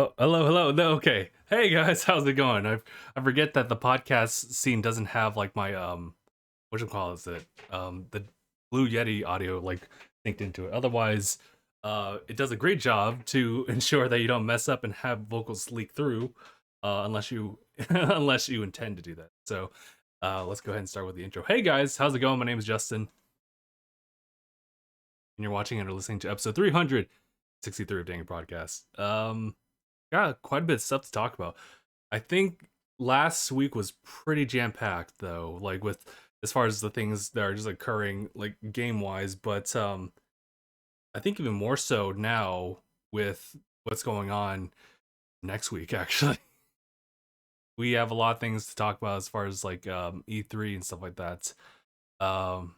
Oh, hello, hello. No, okay. Hey guys, how's it going? I forget that the podcast scene doesn't have like my what you call it? The Blue Yeti audio like synced into it. Otherwise, it does a great job to ensure that you don't mess up and have vocals leak through, unless you unless you intend to do that. So, let's go ahead and start with the intro. Hey guys, how's it going? My name is Justin, and you're watching and or listening to episode 363 of DangIT Prodcast. Got quite a bit of stuff to talk about. I think last week was pretty jam packed though, like with as far as the things that are just occurring like game wise, but I think even more so now with what's going on next week actually. We have a lot of things to talk about as far as like E3 and stuff like that. Um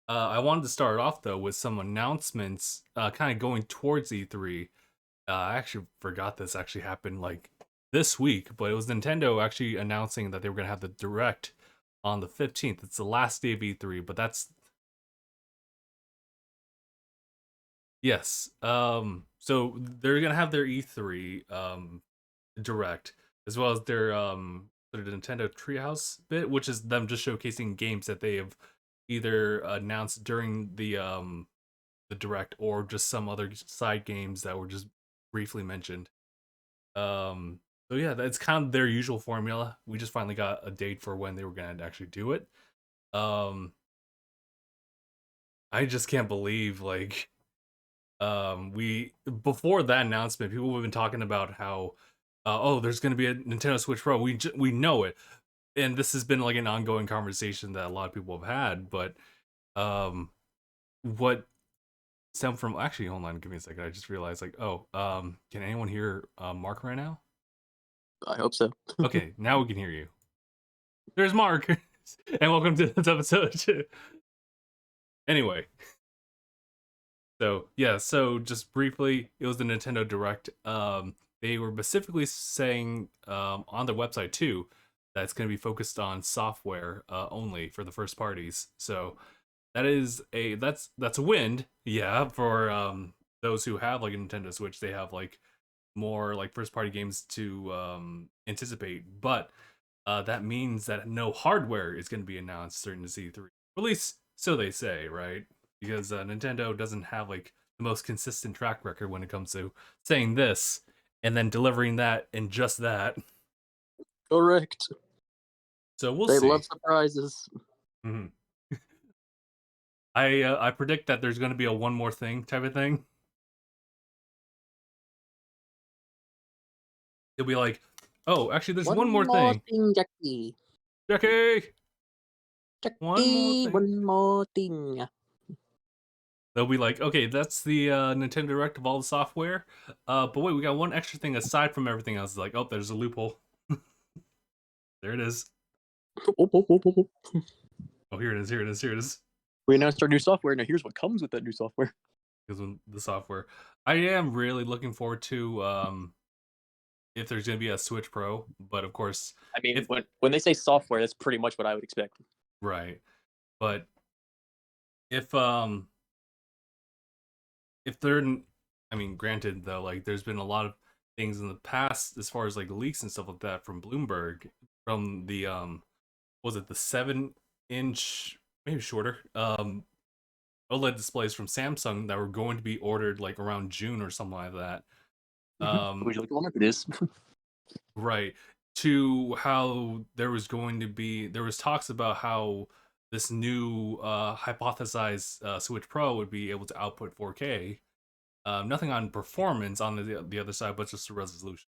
I wanted to start off though with some announcements kind of going towards E3. I actually forgot this actually happened like this week, but it was Nintendo actually announcing that they were going to have the Direct on the 15th. It's the last day of E3, but that's yes. So they're going to have their E3 Direct as well as their Nintendo Treehouse bit, which is them just showcasing games that they have either announced during the Direct or just some other side games that were just briefly mentioned. So yeah, that's kind of their usual formula. We just finally got a date for when they were gonna actually do it. Um, I just can't believe like we before that announcement, people have been talking about how oh, there's gonna be a Nintendo Switch Pro. We know it, and this has been like an ongoing conversation that a lot of people have had. But um, what stemmed from actually, hold on, give me a second. I just realized like oh can anyone hear Mark right now? I hope so. Okay, now we can hear you. There's Mark, and welcome to this episode. Anyway, so yeah, so just briefly, it was the Nintendo Direct. They were specifically saying on their website too that it's going to be focused on software only for the first parties. So that's a win, yeah, for those who have like a Nintendo Switch. They have like more like first party games to anticipate, but that means that no hardware is going to be announced during the Z3. At least so they say, right? Because Nintendo doesn't have like the most consistent track record when it comes to saying this and then delivering that and just that. Correct. So we'll They see. love surprises. Mhm. I predict that there's going to be a one more thing type of thing. It'll be like, oh, actually, there's one more thing. Jackie. Jackie, one more Jackie, thing. one more thing. They'll be like, okay, that's the Nintendo Direct of all the software. But wait, we got one extra thing aside from everything else. It's like, oh, there's a loophole. There it is. Oh, here it is. Here it is. Here it is. We announced our new software. Now here's what comes with that new software. Because the software, I am really looking forward to if there's gonna be a Switch Pro. But of course, I mean, when they say software, that's pretty much what I would expect. right. But if they're, I mean, granted though, like there's been a lot of things in the past as far as like leaks and stuff like that from Bloomberg from the was it the 7-inch, maybe shorter, OLED displays from Samsung that were going to be ordered like around June or something like that. Would you like to look at this? Right. To how there was talks about how this new hypothesized Switch Pro would be able to output 4K. Nothing on performance on the other side, but just the resolution.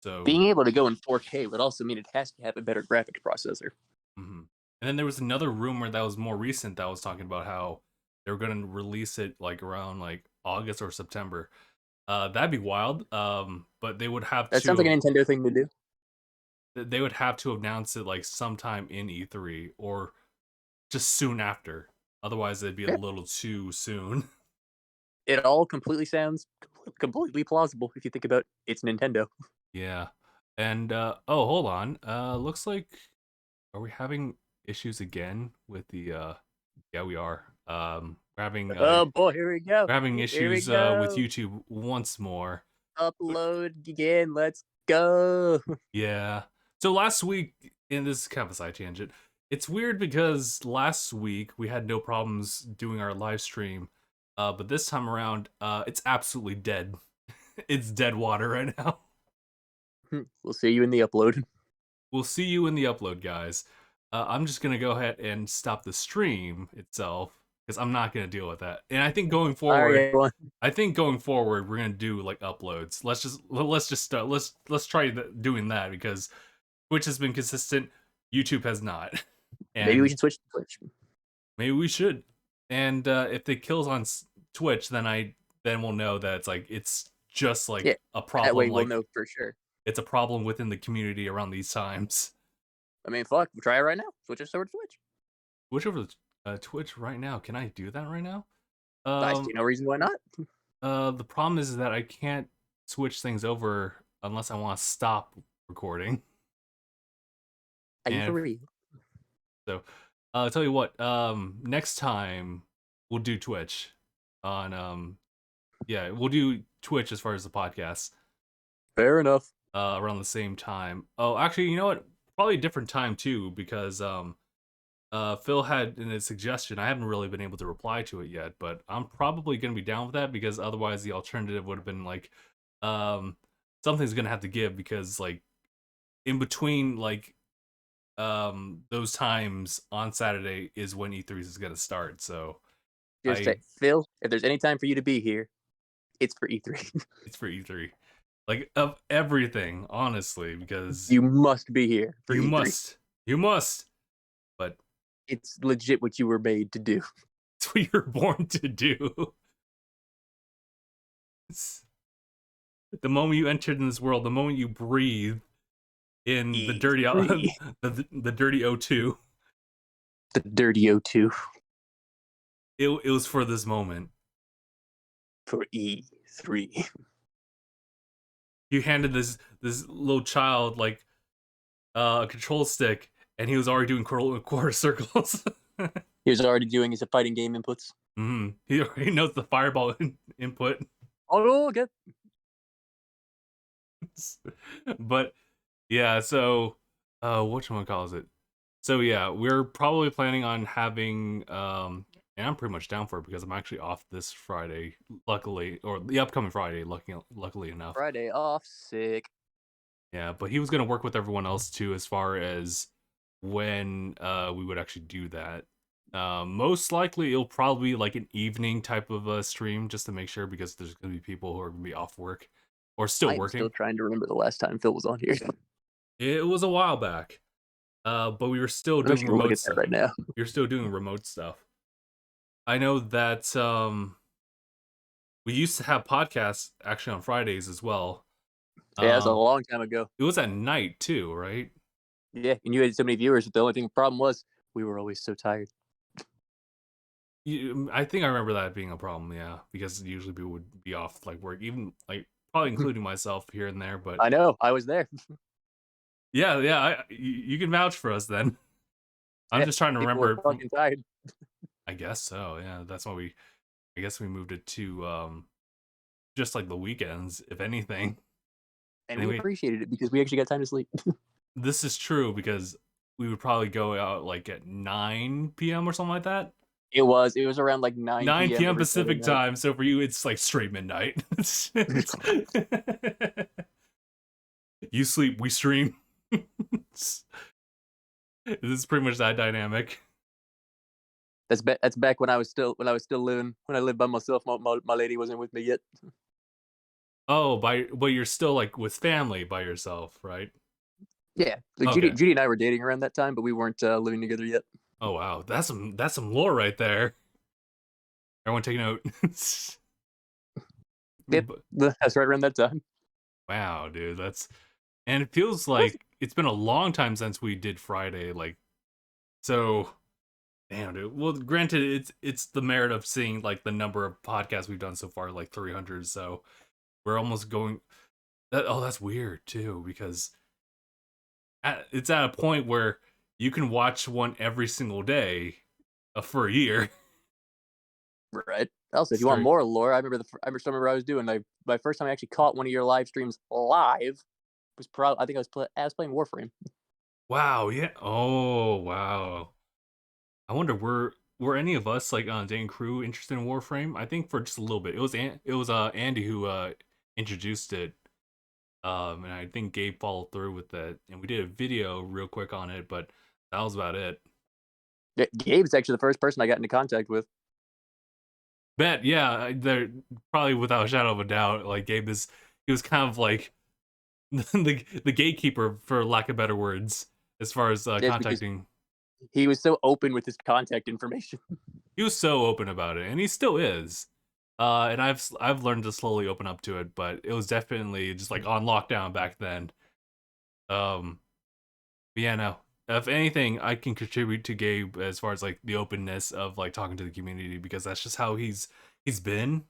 So Being able to go in 4K would also mean it has to have a better graphics processor. and then there was another rumor that was more recent that was talking about how they were going to release it like around like August or September. That'd be wild. But they would have That sounds like a Nintendo thing to do. they would have to announce it like sometime in E3 or just soon after. Otherwise, it'd be a little too soon. It all completely sounds completely plausible if you think about it's Nintendo. Yeah. And oh, hold on. Looks like are we having issues again with the yeah, we are. We're having Oh boy, here we go. we're having Here we issues with go. YouTube once more. Upload again. Let's go. Yeah. So last week, and this is kind of a side tangent. It's weird because last week we had no problems doing our live stream, but this time around, it's absolutely dead. It's dead water right now. We'll see you in the upload. We'll see you in the upload, guys. I'm just gonna go ahead and stop the stream itself because I'm not gonna deal with that. And I think going forward, Sorry, everyone. we're gonna do like uploads. Let's try doing that because Twitch has been consistent, YouTube has not. And Maybe we should switch to Twitch. maybe we should. And if it kills on Twitch, then we'll know that it's just like Yeah, a problem. that way we'll like know for sure. it's a problem within the community around these times. I mean, fuck, we'll try it right now. Switch us over to Twitch. Switch over to Twitch right now. Can I do that right now? I see no reason why not. The problem is that I can't switch things over unless I want to stop recording. Are you for real? So, I'll tell you what. Next time we'll do Twitch on yeah, we'll do Twitch as far as the podcast. Fair enough. Around the same time. Oh, actually, you know what? Probably a different time too, because Phil had in his suggestion. I haven't really been able to reply to it yet, but I'm probably gonna be down with that because otherwise the alternative would have been like, something's gonna have to give because like in between like those times on Saturday is when E3 is gonna start. So Just say, Phil, if there's any time for you to be here, it's for E3. it's for E3. Like of everything, honestly, because you must be here for you E3. You must. But it's legit what you were made to do. It's what you're born to do. The moment you entered in this world, the moment you breathe in the dirty the dirty O2. The dirty O2. It was for this moment. For E3. You handed this little child like a control stick, and he was already doing quarter circles. He was already doing his fighting game inputs. He already knows the fireball input. Oh, okay. But yeah, so whatchamacallit it? So yeah, we're probably planning on having and I'm pretty much down for it because I'm actually off this Friday, luckily, or the upcoming Friday, luckily enough. Friday off, sick. Yeah, but he was gonna work with everyone else too as far as when we would actually do that. Most likely it'll probably be like an evening type of a stream just to make sure because there's gonna be people who are gonna be off work or still working. I'm still trying to remember the last time Phil was on here. It was a while back. But we were still doing remote stuff right now. We were still doing remote stuff. I know that we used to have podcasts actually on Fridays as well. Yeah, it was a long time ago. It was at night too, right? Yeah, and you had so many viewers. The only problem was we were always so tired. I think I remember that being a problem, yeah, because usually people would be off like work, even like probably including myself here and there. But I know I was there. yeah, you can vouch for us then. I'm just trying to remember. Fucking tired. I guess so. Yeah, that's why I guess we moved it to just like the weekends, if anything. And we appreciated it because we actually got time to sleep. This is true because we would probably go out like at 9 p.m. or something like that. It was around like 9 p.m. Pacific time. So for you, it's like straight midnight. You sleep, we stream. This is pretty much that dynamic. That's back when I was still living, when I lived by myself. My lady wasn't with me yet. Oh, but you're still like with family by yourself, right? Yeah, like okay. Judy and I were dating around that time, but we weren't living together yet. Oh wow, that's some lore right there. Everyone take note. Yep, that's right around that time. Wow, dude, and it feels like it's been a long time since we did Friday, like, so, damn, dude. Well, granted, it's the merit of seeing like the number of podcasts we've done so far, like 300. So we're almost going. That's weird too because it's at a point where you can watch one every single day for a year. Right. Also, if you want Sorry. more lore, I remember I was doing my first time I actually caught one of your live streams live was probably I think I was playing Warframe. Wow, yeah. Oh, wow. I wonder were any of us like on Dang Crew interested in Warframe? I think for just a little bit. It was Andy who introduced it. And I think Gabe followed through with it, and we did a video real quick on it, but that was about it. Yeah, Gabe's actually the first person I got into contact with. Bet, yeah, they're probably without a shadow of a doubt. Like Gabe is, he was kind of like the gatekeeper, for lack of better words, as far as Just because contacting. he was so open with his contact information. He was so open about it, and he still is. And I've learned to slowly open up to it, but it was definitely just like on lockdown back then. Um, but yeah, no. If anything, I can contribute to Gabe as far as like the openness of like talking to the community, because that's just how he's been.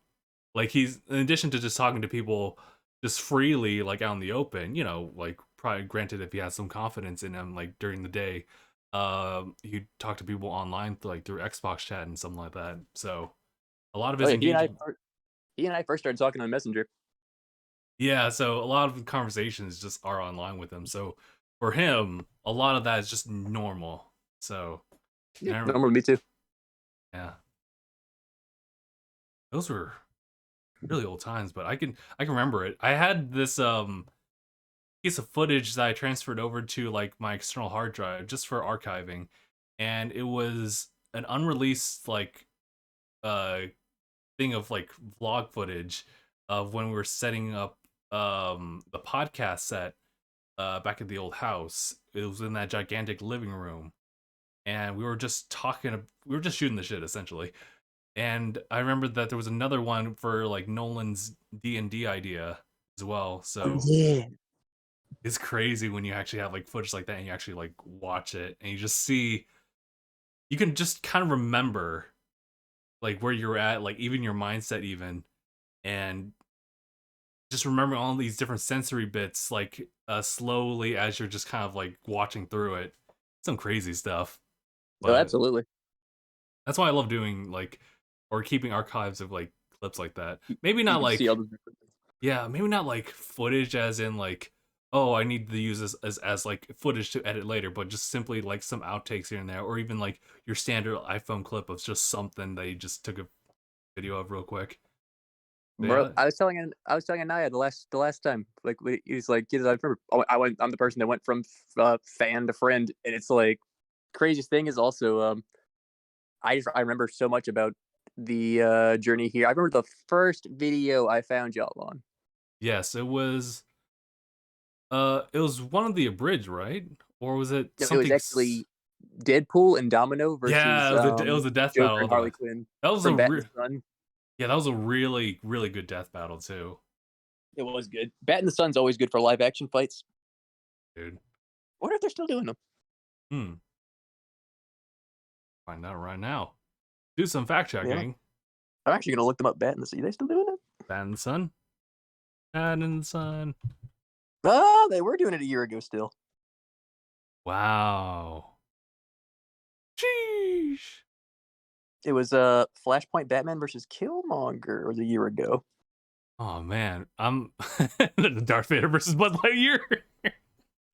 Like he's, in addition to just talking to people just freely like out in the open, like probably granted if he has some confidence in him like during the day, he'd talk to people online like through Xbox chat and something like that. So a lot of Oh his yeah, engagement. he and I first started talking on Messenger. Yeah, so a lot of the conversations just are online with him. So for him, a lot of that is just normal. So Yeah, and normal to me too. yeah, those were really old times, but I can remember it. I had this piece of footage that I transferred over to like my external hard drive just for archiving, and it was an unreleased like uh thing of like vlog footage of when we were setting up the podcast set back at the old house. It was in that gigantic living room, and we were just we were just shooting the shit essentially. And I remember that there was another one for like Nolan's D&D idea as well. Oh So yeah. it's crazy when you actually have like footage like that and you actually like watch it and you just see, you can just kind of remember like where you're at, like even your mindset even, and just remember all these different sensory bits like slowly as you're just kind of like watching through it. Some crazy stuff. Oh, But absolutely. that's why I love doing like, or keeping archives of like clips like that. Maybe You not can see all like, the different things. yeah, maybe not like footage as in like, oh, I need to use this as like footage to edit later, but just simply like some outtakes here and there, or even like your standard iPhone clip of just something they just took a video of real quick. So Bro, yeah, I was telling Anaya the last time, like he was like, "Kids, I remember I'm the person that went from fan to friend," and it's like craziest thing is also I remember so much about the journey here. I remember the first video I found y'all on. yes, it was one of the abridged, right? Or was it It was something actually Deadpool and Domino yeah, versus it was a death Joker battle. and Harley Quinn That was from Bat in the Sun. yeah, that was a really really good death battle too, It was good. Bat in the Sun's always good for live action fights. dude. Wonder if they're still doing them. Hmm. Find out right now. Do some fact Yeah, checking. I'm actually gonna look them up. Bat in the Sun. Are they still doing it? Bat in the sun. Bat in the sun. Oh, they were doing it a year ago still. Wow. Sheesh. It was Flashpoint Batman versus Killmonger. It was a year ago. Oh man, I'm the Darth Vader versus Buzz Lightyear.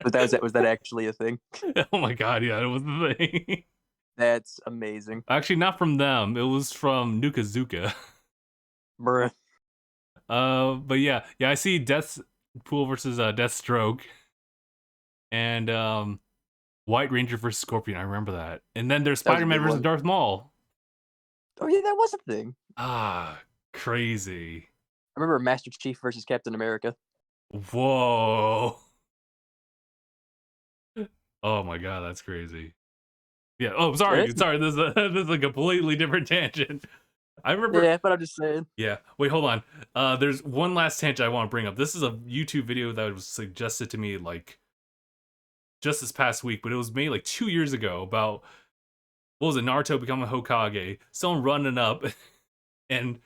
But was that actually a thing? Oh my god, yeah, it was the thing. That's amazing. Actually, not from them. It was from Nukazuka. Bruh. But yeah, I see Deathpool versus Deathstroke, and White Ranger versus Scorpion. I remember that. And then there's That was a Spider-Man good versus one. Darth Maul. Oh yeah, that was a thing. Ah, crazy. I remember Master Chief versus Captain America. Whoa. Oh my god, that's crazy. Yeah. Oh, sorry. It's, Sorry. This is a completely different tangent. I remember. yeah, but I'm just saying. Yeah. Wait, hold on. There's one last tangent I want to bring up. This is a YouTube video that was suggested to me like just this past week, but it was made like 2 years ago about what was it, Naruto becoming Hokage. Someone running up and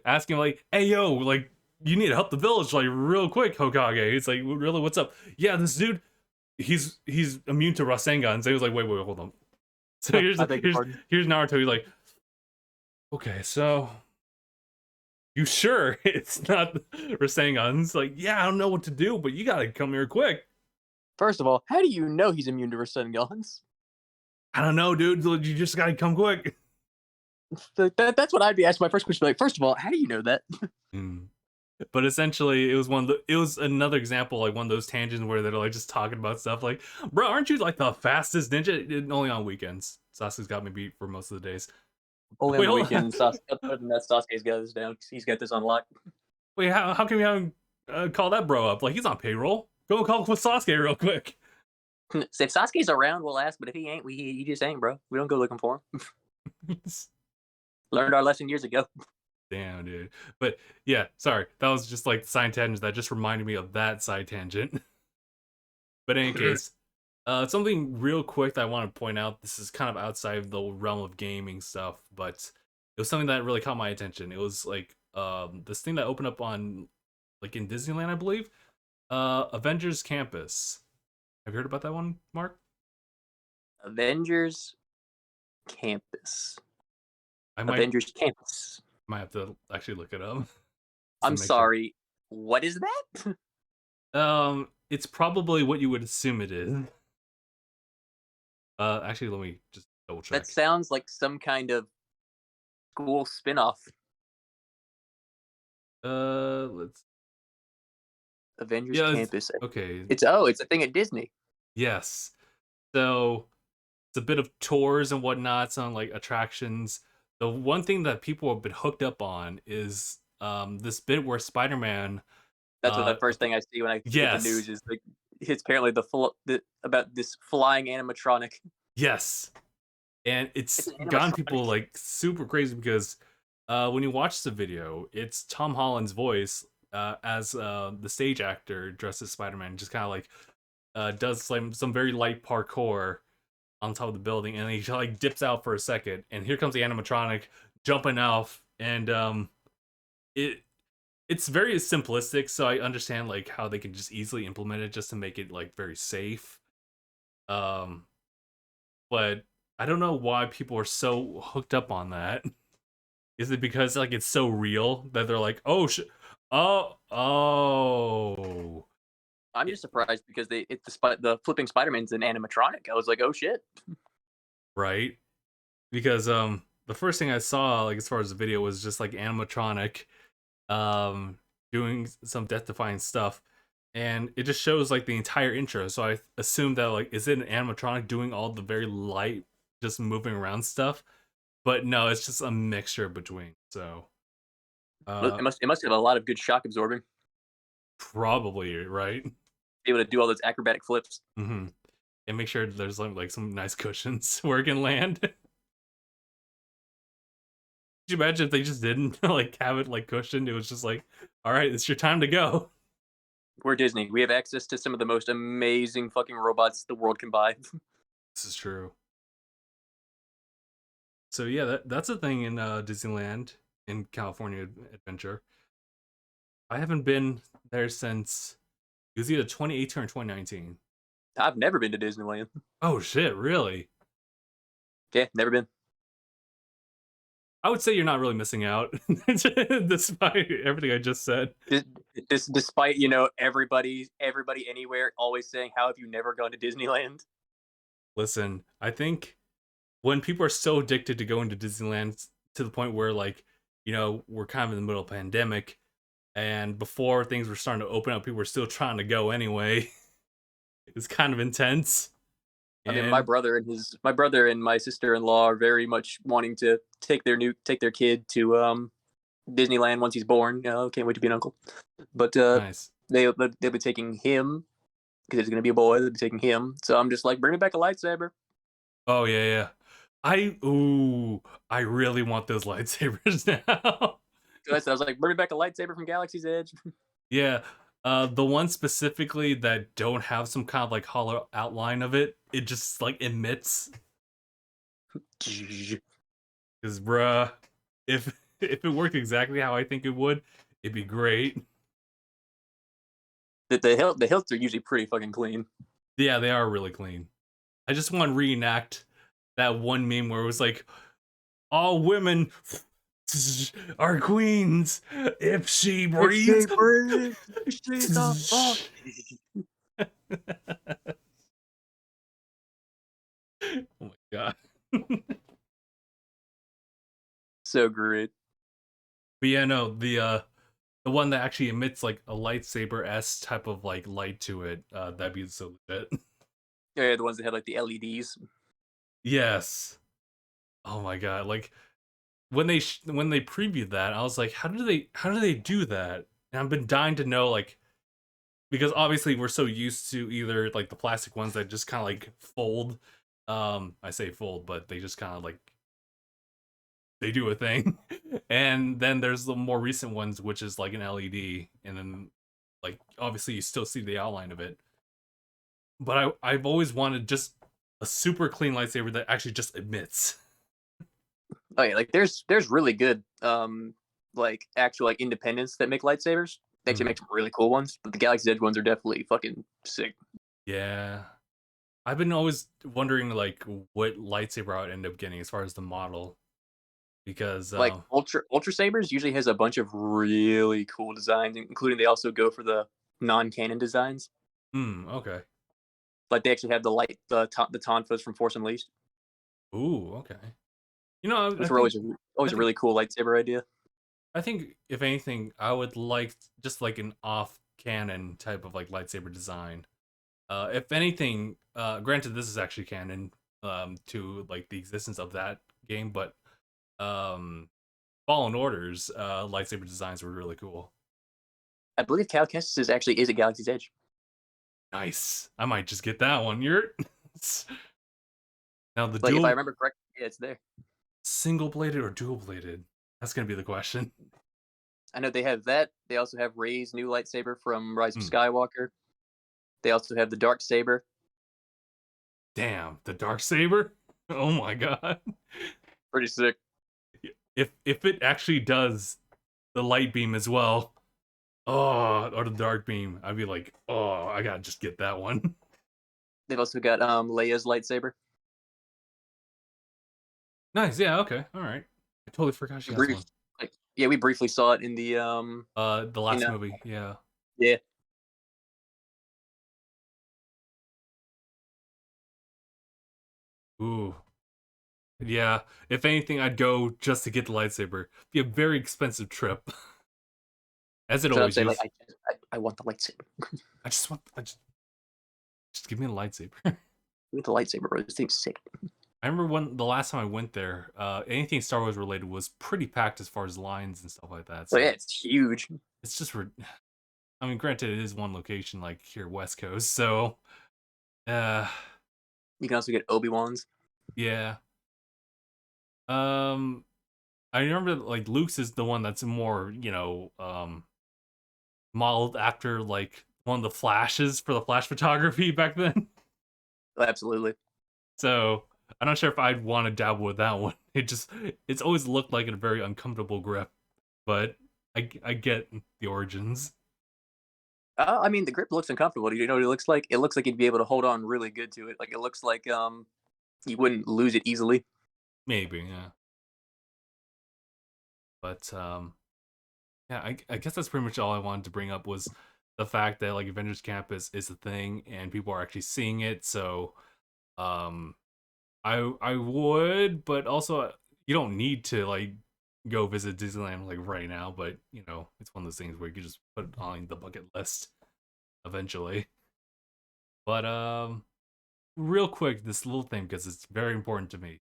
asking like, "Hey, yo, like you need to help the village like real quick, Hokage." It's like, really, what's up? Yeah, this dude, he's immune to Rasengan. So he was like, wait, hold on. So I beg your pardon. here's Naruto. He's like, Okay, so you sure it's not Rasengan's? Like, yeah, I don't know what to do, but you gotta come here quick. First of all, how do you know he's immune to Rasengans? I don't know, dude. You just gotta come quick. That's what I'd be asking. My first question, like, first of all, how do you know that? Mm. But essentially, it was it was another example, like one of those tangents where they're like just talking about stuff like, bro, aren't you like the fastest ninja? Only on weekends. Sasuke's got me beat for most of the days. Only on Wait, the hold on. weekend. Other than that, Sasuke's got this down. He's got this unlocked. Wait, how can we have call that bro up? Like, he's on payroll. Go call Sasuke real quick. If Sasuke's around, we'll ask. But if he ain't, he just ain't, bro. We don't go looking for him. Learned our lesson years ago. Damn, dude. But yeah, sorry. That was just like side tangent that just reminded me of that side tangent. But in any case, something real quick that I want to point out. This is kind of outside of the realm of gaming stuff, but it was something that really caught my attention. It was like this thing that opened up on like in Disneyland, I believe. Avengers Campus. Have you heard about that one, Mark? Avengers Campus. I Avengers Campus. might have to actually look it up. I'm sorry. Sure. What is that? It's probably what you would assume it is. Actually, let me just double check. That sounds like some kind of school spinoff. Let's. Avengers Campus. Okay. It's a thing at Disney. Yes. So it's a bit of tours and whatnot on like attractions. The one thing that people have been hooked up on is this bit where Spider-Man. That's what the first thing I see when I get the news is like it's apparently about this flying animatronic. Yes, and it's gotten people like super crazy because when you watch the video, it's Tom Holland's voice as the stage actor dressed as Spider-Man, just kind of like does like some very light parkour on top of the building, and he like dips out for a second, and here comes the animatronic jumping off, and it's very simplistic, so I understand like how they can just easily implement it just to make it like very safe. But I don't know why people are so hooked up on that. Is it because like it's so real that they're like, oh oh. I'm just surprised because the flipping Spider-Man's an animatronic. I was like, oh shit. Right? Because the first thing I saw like as far as the video was just like animatronic doing some death-defying stuff, and it just shows like the entire intro, so I assumed that like is it an animatronic doing all the very light just moving around stuff, but no, it's just a mixture between. So it must have a lot of good shock absorbing, probably, right? Be able to do all those acrobatic flips. And make sure there's like some nice cushions where it can land. Could you imagine if they just didn't like have it like cushioned? It was just like, all right, it's your time to go. We're Disney. We have access to some of the most amazing fucking robots the world can buy. This is true. So yeah, that's a thing in Disneyland in California Adventure. I haven't been there since it was either 2018 or 2019. I've never been to Disneyland. Oh shit, really? Yeah, never been. I would say you're not really missing out, despite everything I just said. Despite everybody anywhere always saying, "How have you never gone to Disneyland?" Listen, I think when people are so addicted to going to Disneyland to the point where like we're kind of in the middle of a pandemic, and before things were starting to open up, people were still trying to go anyway. It's kind of intense. I mean, my brother and my sister-in-law are very much wanting to take their kid to Disneyland once he's born. Can't wait to be an uncle. But nice. They'll be taking him because it's gonna be a boy. They'll be taking him. So I'm just like, bring me back a lightsaber. Oh yeah. I really want those lightsabers now. So I was like, bring me back a lightsaber from Galaxy's Edge. Yeah. The ones specifically that don't have some kind of like hollow outline of it, it just like emits. Because bruh, if it worked exactly how I think it would, it'd be great. The hilts are usually pretty fucking clean. Yeah, they are really clean. I just want to reenact that one meme where it was like all women Our queens, if she If she breathes. breathes, she's a boss. Oh my god. So great. But yeah, no, the one that actually emits like a lightsaber s type of like light to it, that'd be so legit. Yeah, the ones that had like the LEDs. Yes. Oh my god, like when when they previewed that, I was like, how do they do that? And I've been dying to know, like, because obviously we're so used to either like the plastic ones that just kind of like fold. I say fold, but they just kind of like they do a thing. And then there's the more recent ones, which is like an LED, and then like obviously you still see the outline of it. But I've always wanted just a super clean lightsaber that actually just emits. Oh yeah, like there's really good like actual like independents that make lightsabers. They actually make some really cool ones, but the Galaxy's Edge ones are definitely fucking sick. Yeah. I've been always wondering like what lightsaber I would end up getting as far as the model, because Like Ultra Sabers usually has a bunch of really cool designs, including they also go for the non-canon designs. okay. Like they actually have the Tonfas from Force Unleashed, Ooh, okay. You know, which were I always a think really cool lightsaber idea. I think if anything, I would like just like an off canon type of like lightsaber design. If anything, granted this is actually canon to like the existence of that game, but um Fallen Orders lightsaber designs were really cool. I believe Cal Kestis is a Galaxy's Edge. Nice. I might just get that one. You're now the Like if I dual remember correctly, yeah, it's there. single bladed or dual bladed. That's gonna be the question. I know they have that. They also have Rey's new lightsaber from Rise of Hmm. Skywalker. They also have the Dark Saber. Damn, the dark saber. Oh my god. Pretty sick. If it actually does the light beam as well, oh, or the dark beam, I'd be like, oh, I gotta just get that one. They've also got Leia's lightsaber. Nice. Yeah. Okay. All right. I totally forgot she has Brief, one. like yeah, we briefly saw it in The in last movie. Yeah. yeah. Ooh. Yeah. If anything, I'd go just to get the lightsaber. Be a very expensive trip, as it So I'm always saying like is. I want the lightsaber. I just give me the lightsaber. With the lightsaber, bro. This thing's sick. I remember when the last time I went there, anything Star Wars related was pretty packed as far as lines and stuff like that. So yeah, So it's huge. it's just, I mean, granted, it is one location, like here West Coast. So, uh, You can also get Obi-Wan's. yeah. Um, I remember like Luke's is the one that's more, modeled after like one of the flashes for the flash photography back then. Oh, absolutely. So I'm not sure if I'd want to dabble with that one. It's always looked like a very uncomfortable grip, but I get the origins. I mean, the grip looks uncomfortable. You know what it looks like? It looks like you'd be able to hold on really good to it. Like it looks like you wouldn't lose it easily. Maybe, yeah. But yeah, I guess that's pretty much all I wanted to bring up was the fact that like Avengers Campus is a thing and people are actually seeing it. So um I would, but also you don't need to like go visit Disneyland like right now, but it's one of those things where you can just put it on the bucket list eventually. But real quick, this little thing because it's very important to me.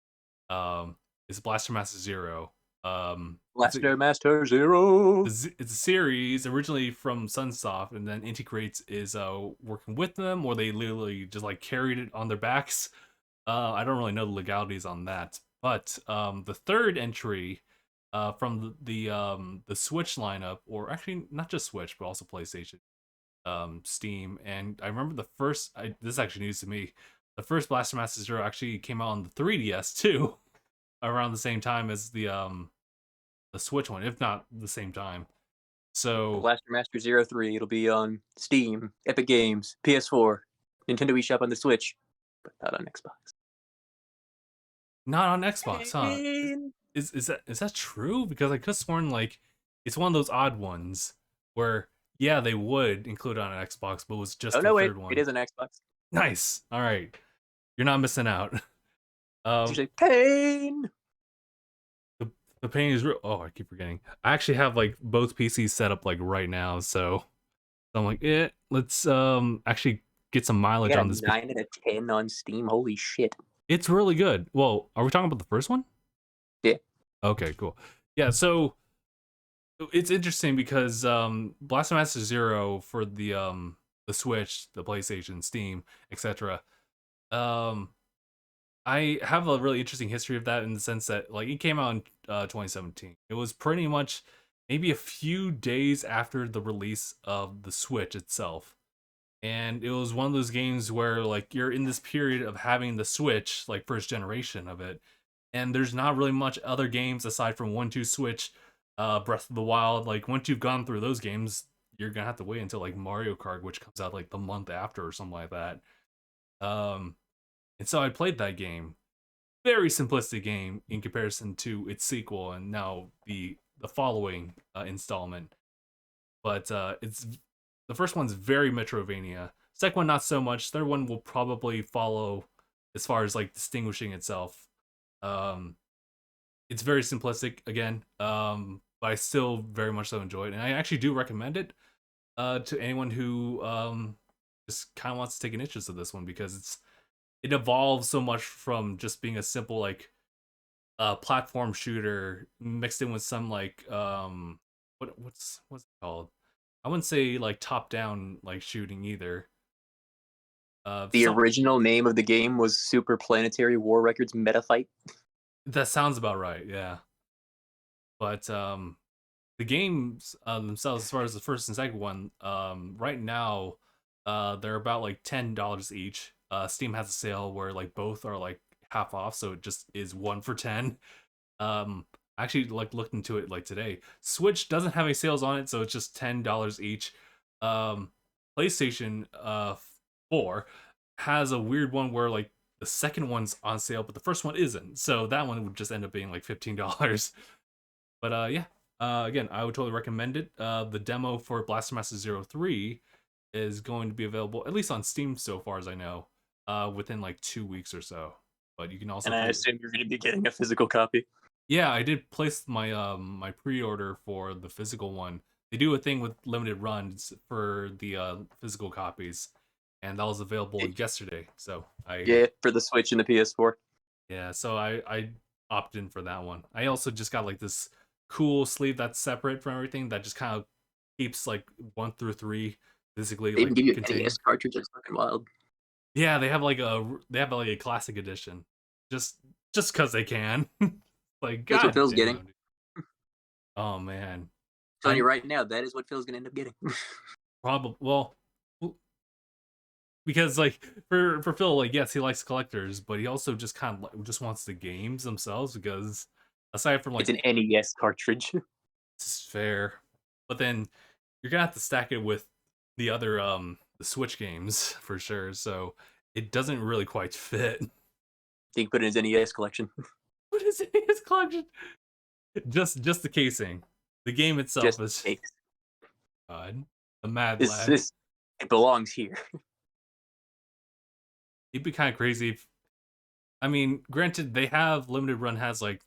Is Blaster Master Zero. Blaster Master Zero. It's a series originally from Sunsoft, and then Integrates is working with them, or they literally just like carried it on their backs. I don't really know the legalities on that, but the third entry from the Switch lineup, or actually not just Switch, but also PlayStation, Steam, and I remember this is actually news to me. The first Blaster Master Zero actually came out on the 3DS too, around the same time as the Switch one, if not the same time. So Blaster Master Zero 3. It'll be on Steam, Epic Games, PS4, Nintendo eShop on the Switch, but not on Xbox. not on Xbox, huh? is that true? Because I could have sworn like it's one of those odd ones where yeah they would include it on an Xbox, but it was Oh just the no, wait, third it one. is an Xbox. Nice. All right, you're not missing out. You Um, say pain. the the pain is real. Oh, I keep forgetting. I actually have like both PCs set up like right now, so I'm like, let's actually get some I mileage got a on this. 9 out of 10 on Steam. Holy shit. It's really good. Well, are we talking about the first one? Yeah. Okay, cool. Yeah, so it's interesting because Blast Master Zero for the Switch, the PlayStation, Steam, etc. Um I have a really interesting history of that in the sense that like it came out in 2017. It was pretty much maybe a few days after the release of the Switch itself. And it was one of those games where like you're in this period of having the Switch, like first generation of it, and there's not really much other games aside from 1-2 Switch, Breath of the Wild. Like once you've gone through those games, you're gonna have to wait until like Mario Kart, which comes out like the month after or something like that. Um, and so I played that game. Very simplistic game in comparison to its sequel and now the following installment. But it's the first one's very Metrovania. Second one not so much. Third one will probably follow as far as like distinguishing itself. Um, it's very simplistic again, but I still very much so enjoy it, and I actually do recommend it to anyone who just kind of wants to take an interest in this one because it evolves so much from just being a simple like platform shooter mixed in with some like what's it called? I wouldn't say like top down like shooting either. The Some original name of the game was Super Planetary War Records Metafight. that sounds about right, yeah. But the games themselves, as far as the first and second one, right now, they're about like $10 each. Steam has a sale where like both are like half off, so it just is 1 for 10. I actually like looked into it like today. Switch doesn't have any sales on it, so it's just $10 each. Um, PlayStation 4 has a weird one where like the second one's on sale, but the first one isn't. So that one would just end up being like $15. But yeah, again, I would totally recommend it. The demo for Blaster Master Zero 3 is going to be available, at least on Steam so far as I know, within like 2 weeks or so. But you can also And I play. assume you're going to be getting a physical copy. Yeah, I did place my my pre-order for the physical one. They do a thing with limited runs for the physical copies, and that was available yesterday. So Yeah, for the Switch and the PS4. yeah, so I opted in for that one. I also just got like this cool sleeve that's separate from everything that just kind of keeps like 1 through 3 physically They even like give you an contained. NES cartridge. That's fucking wild. Yeah, they have like a classic edition, just because they can. Like That's what god Phil's getting. damn, dude. Oh man, Telling you I'm right now, that is what Phil's going to end up getting. probably well, because like for Phil, like yes, he likes collectors, but he also just kind of like, just wants the games themselves because aside from It's like an NES cartridge. this is fair, but then you're gonna have to stack it with the other the Switch games for sure. So it doesn't really quite fit. He can put it in his NES collection. What is it in his collection? Just the casing. The game itself Just is in case. God. The Mad This, Lad. this, it belongs here. It'd be kind of crazy if I mean, granted, they have limited run has like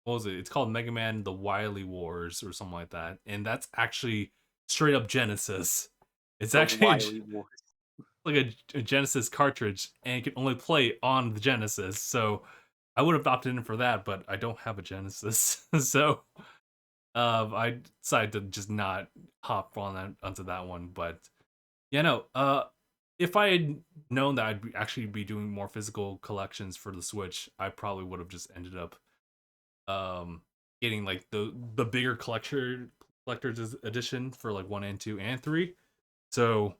what was it? It's called Mega Man The Wily Wars or something like that, and that's actually straight up Genesis. It's The actually Wily Wars. like a Genesis cartridge, and it can only play on the Genesis. So I would have opted in for that, but I don't have a Genesis, so I decided to just not hop on that onto that one. But yeah, no. If I had known that actually be doing more physical collections for the Switch, I probably would have just ended up getting like the bigger collector's edition for like 1 and 2 and 3. So,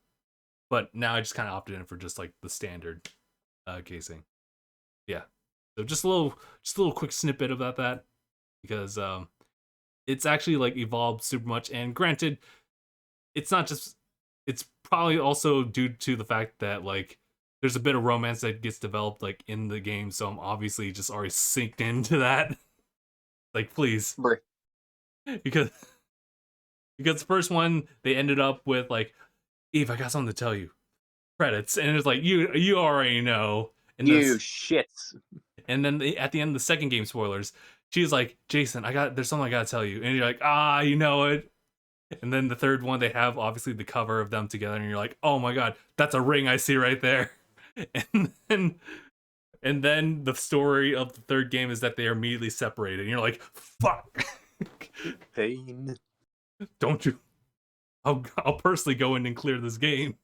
but now I just kind of opted in for just like the standard casing. Yeah. So just a little quick snippet about that because it's actually like evolved super much. And granted, it's not just it's probably also due to the fact that like there's a bit of romance that gets developed like in the game, so I'm obviously just already synced into that. Like, please, Bruh. because the first one they ended up with like, Eve, I got something to tell you. Credits, and it's like you already know. And You this, shits. and then at the end of the second game, spoilers. She's like, Jason, there's something I gotta tell you, and you're like, you know it. And then the third one, they have obviously the cover of them together, and you're like, oh my god, that's a ring I see right there. And then the story of the third game is that they are immediately separated, and you're like, fuck. Pain. Don't you? I'll personally go in and clear this game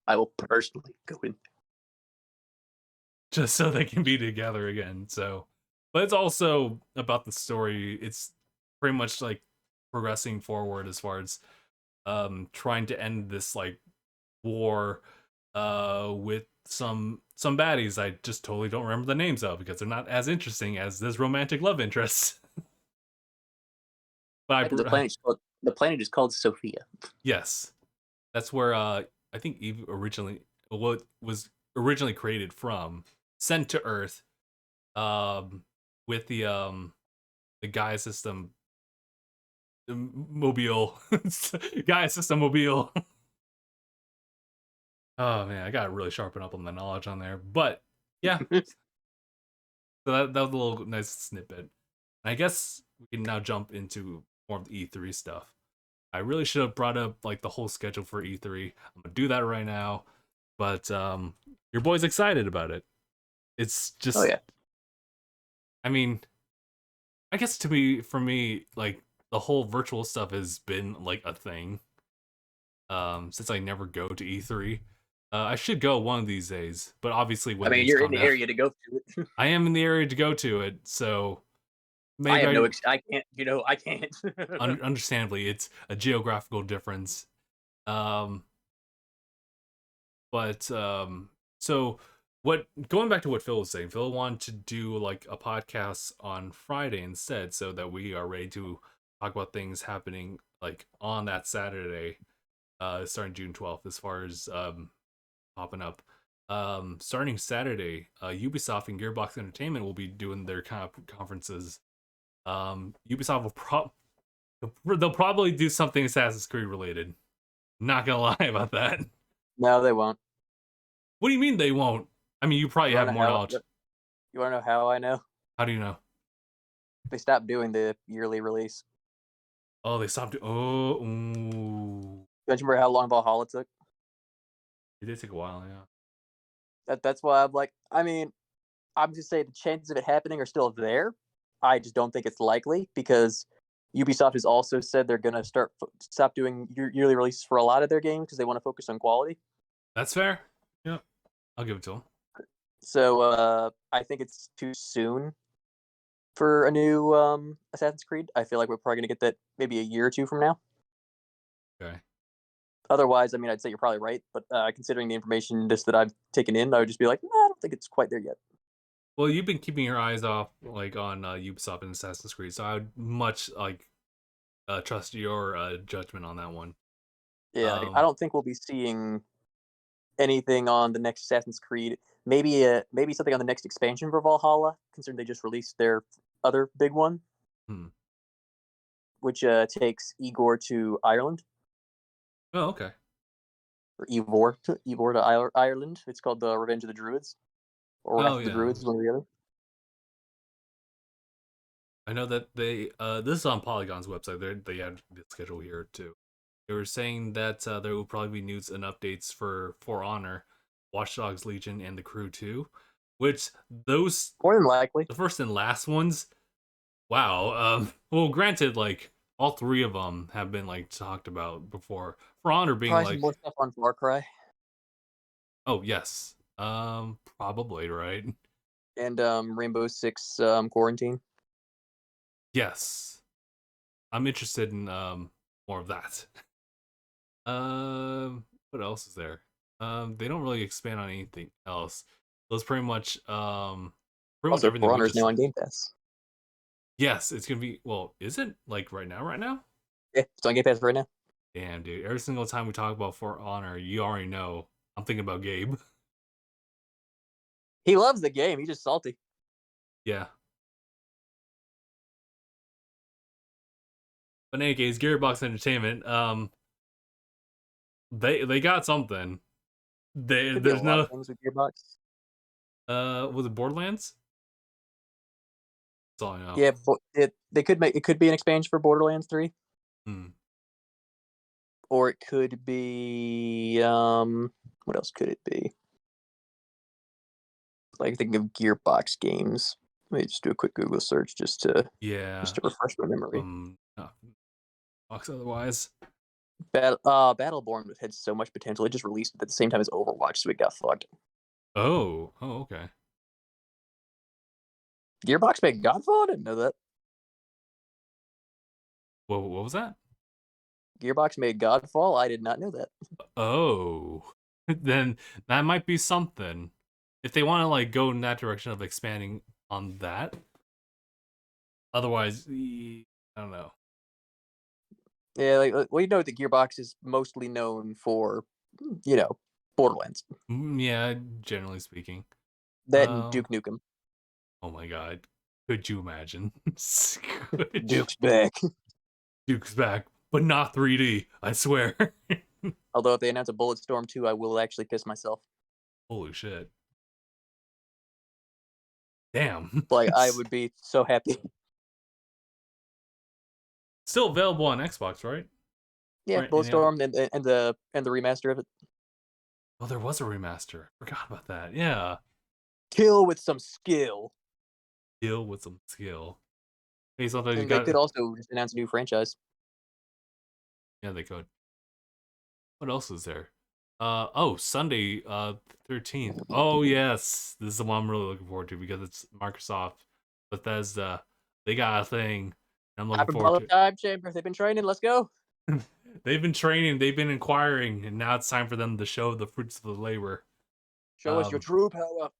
I will personally go in. just so they can be together again. So, but it's also about the story. It's pretty much like progressing forward as far as trying to end this like war with some baddies I just totally don't remember the names of because they're not as interesting as this romantic love interest. But The planet is called Sophia. yes, that's where I think Eve originally was originally created from, sent to Earth, with the Gaia system mobile, Gaia system mobile. Oh man, I gotta really sharpen up on the knowledge on there. But yeah, so that was a little nice snippet. I guess we can now jump into more of the E3 stuff. I really should have brought up like the whole schedule for E3. I'm gonna do that right now. But your boy's excited about it. It's just, Oh yeah. I mean, I guess for me, like the whole virtual stuff has been like a thing. Since I never go to E3. I should go one of these days, but obviously when You're in the area to go to it. I am in the area to go to it, so I maybe have I can't. I can't. understandably, it's a geographical difference. Um, but so what? Going back to what Phil was saying, Phil wanted to do like a podcast on Friday instead, so that we are ready to talk about things happening like on that Saturday, starting June 12th, as far as popping up. Starting Saturday, Ubisoft and Gearbox Entertainment will be doing their kind of conferences. Ubisoft they'll probably do something Assassin's Creed related. Not gonna lie about that. No, they won't. What do you mean they won't? I mean, you probably have more knowledge. You want to know how I know? How do you know? They stopped doing the yearly release. Oh, they stopped. Oh, ooh. Don't you remember how long Valhalla took? It did take a while, yeah. That's why I'm like, I'm just saying the chances of it happening are still there. I just don't think it's likely because Ubisoft has also said they're going to stop doing yearly releases for a lot of their games because they want to focus on quality. That's fair. Yeah, I'll give it to them. So I think it's too soon for a new Assassin's Creed. I feel like we're probably going to get that maybe a year or two from now. Okay. Otherwise, I'd say you're probably right, but considering the information that I've taken in, I would just be like, I don't think it's quite there yet. Well, you've been keeping your eyes off like on Ubisoft and Assassin's Creed, so I would much like trust your judgment on that one. Yeah, I don't think we'll be seeing anything on the next Assassin's Creed. Maybe something on the next expansion for Valhalla, considering they just released their other big one, which takes Igor to Ireland. Oh, okay. Or Ivor to Ireland. It's called the Revenge of the Druids, or Wrath of the Druids, one or the other. I know that they this is on Polygon's website. They had the schedule here too. They were saying that there will probably be news and updates for Honor, Watch Dogs Legion, and The Crew 2, which those more than likely the first and last ones. Wow. Well, granted, like all three of them have been like talked about before. For Honor being probably like more stuff on Far Cry. Oh yes, probably right. And Rainbow Six Quarantine. Yes, I'm interested in more of that. What else is there? They don't really expand on anything else. Those pretty much also, everything. For Honor's now on Game Pass. Yes, it's gonna be. Well, is it like right now? Right now? Yeah, it's on Game Pass right now. Damn, dude! Every single time we talk about For Honor, you already know I'm thinking about Gabe. He loves the game. He's just salty. Yeah. But in any case, Gearbox Entertainment, they got something. Could be a There's lot of no things with Gearbox. was it Borderlands? That's all I know. Yeah, but they could make it could be an expansion for Borderlands 3, Hmm. or it could be what else could it be? Like think of Gearbox games. Let me just do a quick Google search just to Yeah. refresh my memory. No, box otherwise. Battleborn had so much potential. It just released at the same time as Overwatch, so it got fucked. Oh, okay. Gearbox made Godfall? I didn't know that. What was that? Gearbox made Godfall? I did not know that. Oh, then that might be something. If they want to like go in that direction of expanding on that. Otherwise, I don't know. Yeah, like we know that Gearbox is mostly known for, you know, Borderlands. Yeah, generally speaking. That and Duke Nukem. Oh my god. Could you imagine? Duke's back. Duke's back, but not 3D, I swear. Although if they announce a Bulletstorm 2, I will actually piss myself. Holy shit. Damn. Like I would be so happy. Still available on Xbox, right? Yeah, Right, Bulletstorm and the remaster of it. Oh, there was a remaster. Forgot about that. Yeah. Kill with some skill. Deal with some skill. Hey, sometimes you And they got. could also just announce a new franchise. Yeah, they could. What else is there? Oh, Sunday, 13th. Oh yes, this is the one I'm really looking forward to because it's Microsoft, Bethesda. They got a thing. I'm looking forward to. Time chamber. They've been training. Let's go. They've been training, they've been inquiring, and now it's time for them to show the fruits of the labor. Show us your true power.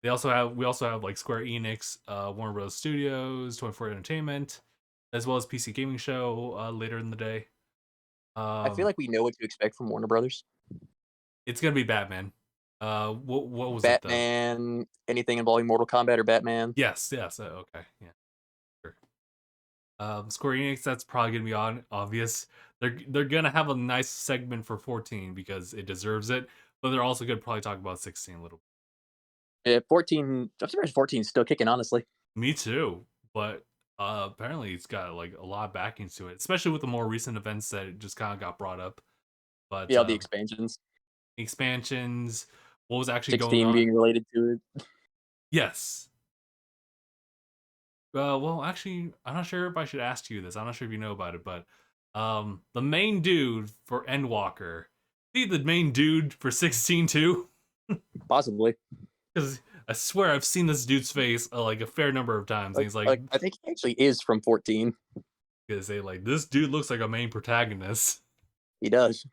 We also have like Square Enix, Warner Bros. Studios, 24 Entertainment, as well as PC Gaming Show later in the day. I feel like we know what to expect from Warner Brothers. It's gonna be Batman. What was Batman, anything involving Mortal Kombat or Batman? Yes. Okay, yeah. Sure. Square Enix, that's probably gonna be obvious. They're gonna have a nice segment for 14 because it deserves it, but they're also gonna probably talk about 16 a little. Yeah, 14. I'm surprised 14 is still kicking. Honestly, Me too, but apparently it's got like a lot of backings to it, especially with the more recent events that just kind of got brought up. But yeah, the expansions. expansions, what was actually going 16 on? being related to it. Yes. Well, actually, I'm not sure if I should ask you this. I'm not sure if you know about it, but the main dude for Endwalker, see the main dude for 16 too? Possibly. Because I swear I've seen this dude's face like a fair number of times, and he's like, I think he actually is from 14. gonna say like, this dude looks like a main protagonist. He does.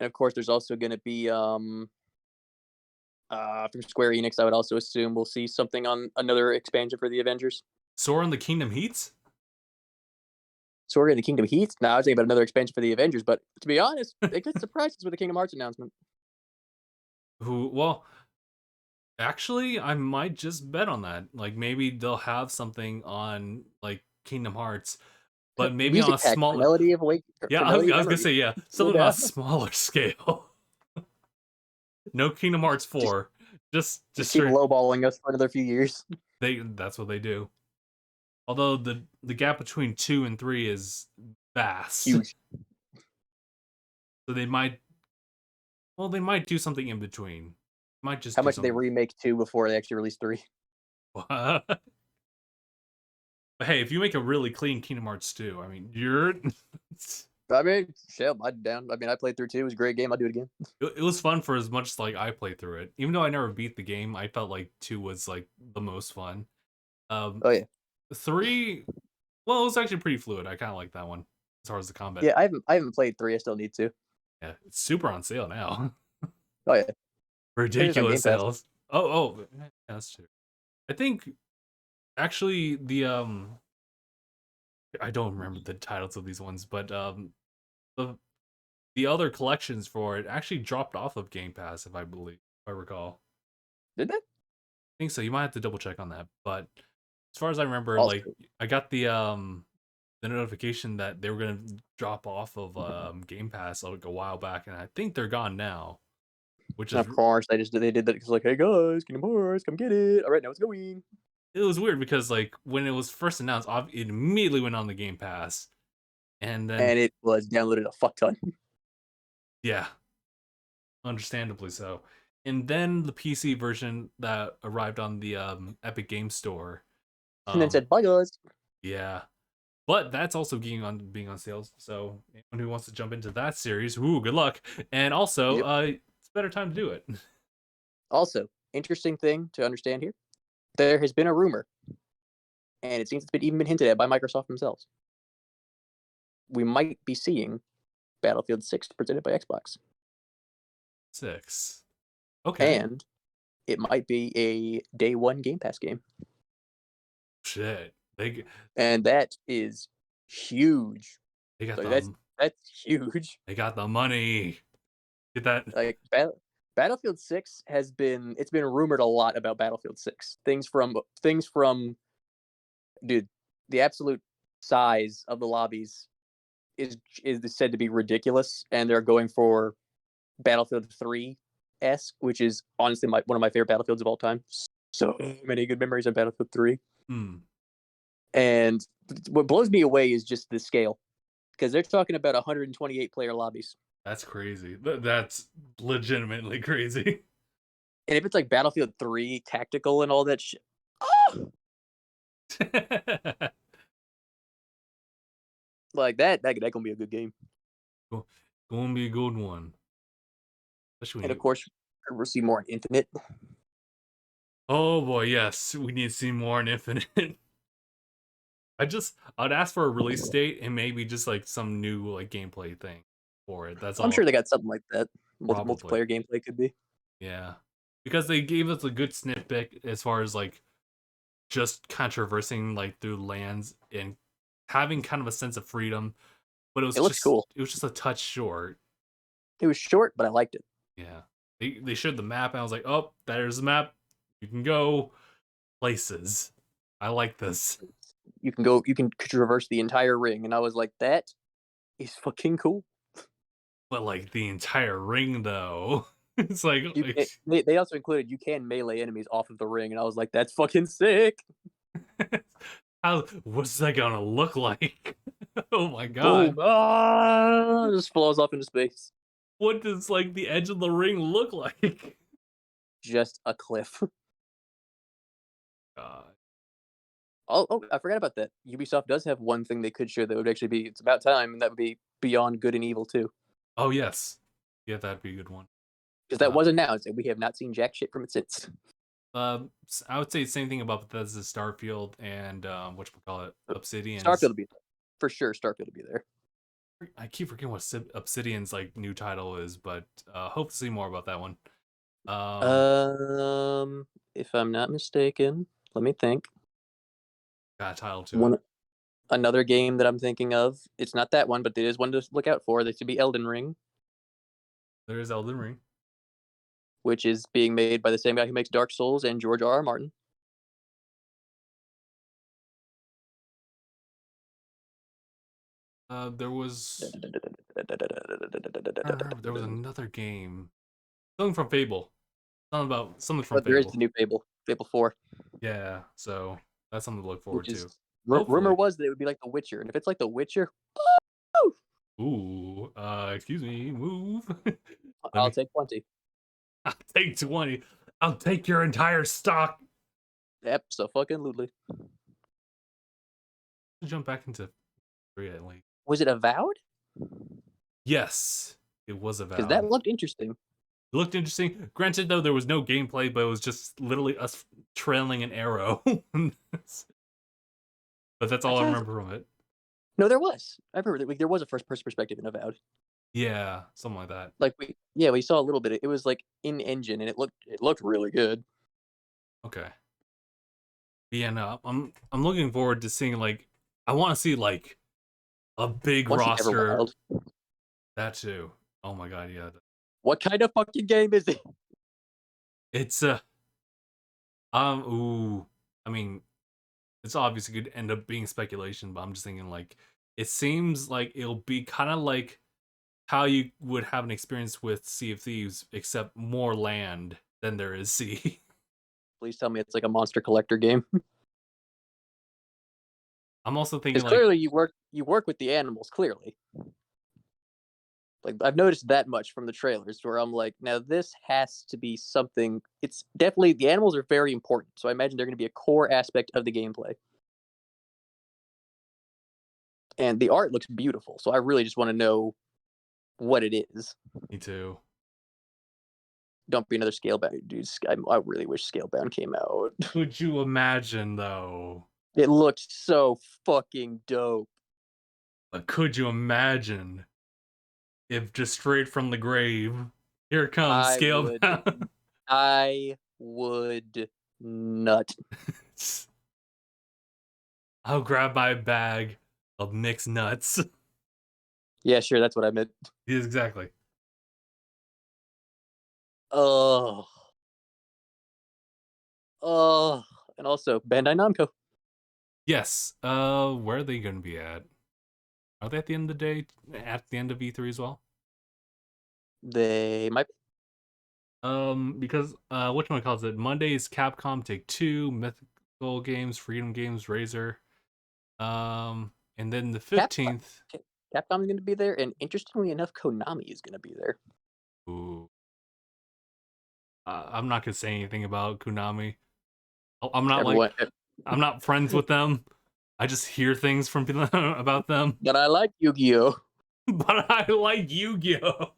And of course, there's also going to be from Square Enix. I would also assume we'll see something on another expansion for the Avengers. Sora in the Kingdom Heats? Sora in the Kingdom Heats. Now I was thinking about another expansion for the Avengers, but to be honest, they could surprise us with the Kingdom Hearts announcement. Well, actually, I might just bet on that. Like maybe they'll have something on like Kingdom Hearts, but maybe on Music a pack, smaller. Melody of Wake. Yeah, I was gonna say yeah, something on a smaller scale. No Kingdom Hearts 4. Just keep straight. lowballing us for another few years. That's what they do. Although the gap between 2 and 3 is vast. Huge. So they might do something in between. Might just How do much did they something. remake 2 before they actually released 3? But hey, if you make a really clean Kingdom Hearts 2, I mean, you're. I mean, shit, I'd down. I mean, I played through 2. It was a great game. I'd do it again. It was fun for as much as like I played through it. Even though I never beat the game, I felt like 2 was like the most fun. Oh yeah. 3, well, it was actually pretty fluid. I kind of like that one as far as the combat. Yeah, I haven't played 3. I still need to. Yeah, it's super on sale now. Oh yeah. Ridiculous sales. Oh, yeah, that's true. I think actually I don't remember the titles of these ones, but the other collections for it actually dropped off of Game Pass, if I recall. Did they? I think so. You might have to double check on that. But as far as I remember, Also, like I got the the notification that they were gonna drop off of Game Pass like a while back, and I think they're gone now. Which And is of course, they did that because like, hey guys, Kingdom Hearts, come get it. All right, now it's going. it was weird because like when it was first announced, it immediately went on the Game Pass, and then And it was downloaded a fuck ton. yeah, understandably so. And then the PC version that arrived on the Epic Game Store. And then Um, said, bye guys. yeah, but that's also being on sales. So anyone who wants to jump into that series, ooh, good luck. And also, Yep. it's a better time to do it. Also, interesting thing to understand here. There has been a rumor, and it seems it's even been hinted at by Microsoft themselves. We might be seeing Battlefield 6 presented by Xbox. 6. Okay. And it might be a day one Game Pass game. Shit. And that is huge. They got Like, that's huge. They got the money. Get that. Like Battlefield 6 it's been rumored a lot about Battlefield 6. Things from dude, the absolute size of the lobbies is said to be ridiculous, and they're going for Battlefield 3-esque, which is honestly one of my favorite Battlefields of all time. So many good memories of Battlefield 3. And what blows me away is just the scale, because they're talking about 128 player lobbies. That's crazy. That's legitimately crazy. And if it's like Battlefield 3 tactical and all that shit, oh! Like that gonna be a good game. Gonna be a good one. And of course, we'll see more in Infinite. Oh boy, yes, we need to see more in Infinite. I'd ask for a release date and maybe just like some new like gameplay thing for it. That's all. I'm sure they got something like that. Probably. Multiplayer gameplay could be. Yeah, because they gave us a good snippet as far as like just controversing like through lands and having kind of a sense of freedom, but it looks cool. It was just a touch short. It was short, but I liked it. Yeah, they showed the map and I was like, oh, there's the map. You can go places. I like this. You can traverse the entire ring, and I was like, that is fucking cool. But like the entire ring though. It's like they also included you can melee enemies off of the ring, and I was like, that's fucking sick. What's that gonna look like? Oh my god. Boom. Just flows off into space. What does like the edge of the ring look like? Just a cliff. God. Oh, I forgot about that. Ubisoft does have one thing they could show that would actually be, it's about time, and that would be Beyond Good and Evil 2. Oh yes. Yeah, that'd be a good one. Because that was announced, and we have not seen jack shit from it since. I would say the same thing about Bethesda Starfield and whatchamacallit, Obsidian. Starfield will be there. For sure, Starfield will be there. I keep forgetting what Obsidian's like new title is, but hope to see more about that one. If I'm not mistaken, let me think. Got a title to it. Another game that I'm thinking of. It's not that one, but it is one to look out for. That should be Elden Ring. There is Elden Ring, which is being made by the same guy who makes Dark Souls and George R.R. Martin. There was another game. Something from Fable. Something from Fable. There is the new Fable. Fable 4. Yeah, so that's something to look forward to. Rumor was that it would be like The Witcher, and if it's like The Witcher, ooh, excuse me, move. I'll take 20. I'll take 20. I'll take your entire stock. Yep, so fucking lutely. Jump back into 3 at least. Was it Avowed? Yes, it was Avowed. Because that looked interesting. It looked interesting. Granted, though, there was no gameplay, but it was just literally us trailing an arrow. But that's all I remember from it. No, there was. I remember that there was a first-person perspective in Avowed. Yeah, something like that. Like we saw a little bit. It was like in engine, and it looked really good. Okay. Yeah, no, I'm looking forward to seeing like I want to see like a big roster. That too. Oh my god, yeah. What kind of fucking game is it? It's ooh. I mean, it's obviously could end up being speculation, but I'm just thinking like it seems like it'll be kind of like how you would have an experience with Sea of Thieves, except more land than there is sea. Please tell me it's like a monster collector game. I'm also thinking Because like, clearly you work with the animals. Clearly, like I've noticed that much from the trailers, where I'm like, now this has to be something. It's definitely the animals are very important, so I imagine they're going to be a core aspect of the gameplay. And the art looks beautiful, so I really just want to know what it is. me too. Don't be another Scalebound, dude. I really wish Scalebound came out. Could you imagine though? It looked so fucking dope. But could you imagine if just straight from the grave, here comes I would, Scalebound? I would nut. I'll grab my bag of mixed nuts. Yeah, sure, that's what I meant. Yes, exactly. Oh, oh, and also Bandai Namco. Yes. Where are they going to be at? Are they at the end of the day? At the end of E3 as well? They might. Because whatchamacallit it? Monday is Capcom Take Two, Mythical Games, Freedom Games, Razer. And then the 15th. Capcom's going to be there, and interestingly enough, Konami is going to be there. Ooh. I'm not gonna say anything about Konami. I'm not Everyone, I'm not friends with them. I just hear things from people about them. but I like Yu-Gi-Oh. But I like Yu-Gi-Oh.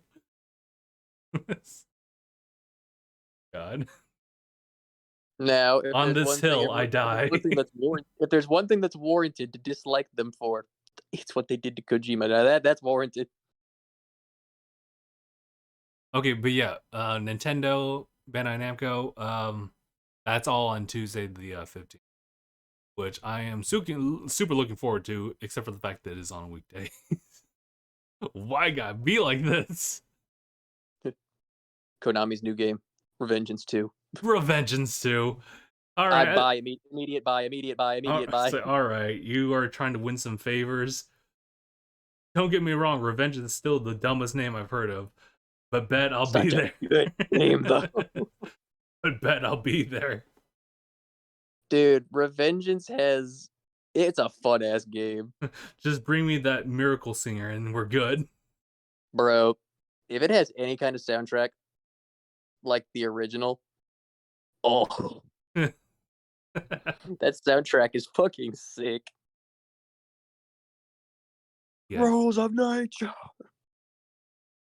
God. Now, if On there's this one thing, hill, I die. if there's one thing that's warranted to dislike them for, it's what they did to Kojima. Now that's warranted. Okay, but yeah, Nintendo, Bandai Namco, that's all on Tuesday the 15th, which I am super looking forward to, except for the fact that it is on a weekday. Why gotta be like this? Konami's new game, Revengeance 2. Revengeance 2. All I right. buy immediate buy. All right, you are trying to win some favors. Don't get me wrong, Revengeance is still the dumbest name I've heard of, but bet I'll be Such a there. good name though. But bet I'll be there. Dude, Revengeance it's a fun ass game. Just bring me that miracle singer and we're good. Bro, if it has any kind of soundtrack like the original, oh, that soundtrack is fucking sick. Yeah. Rose of Nature.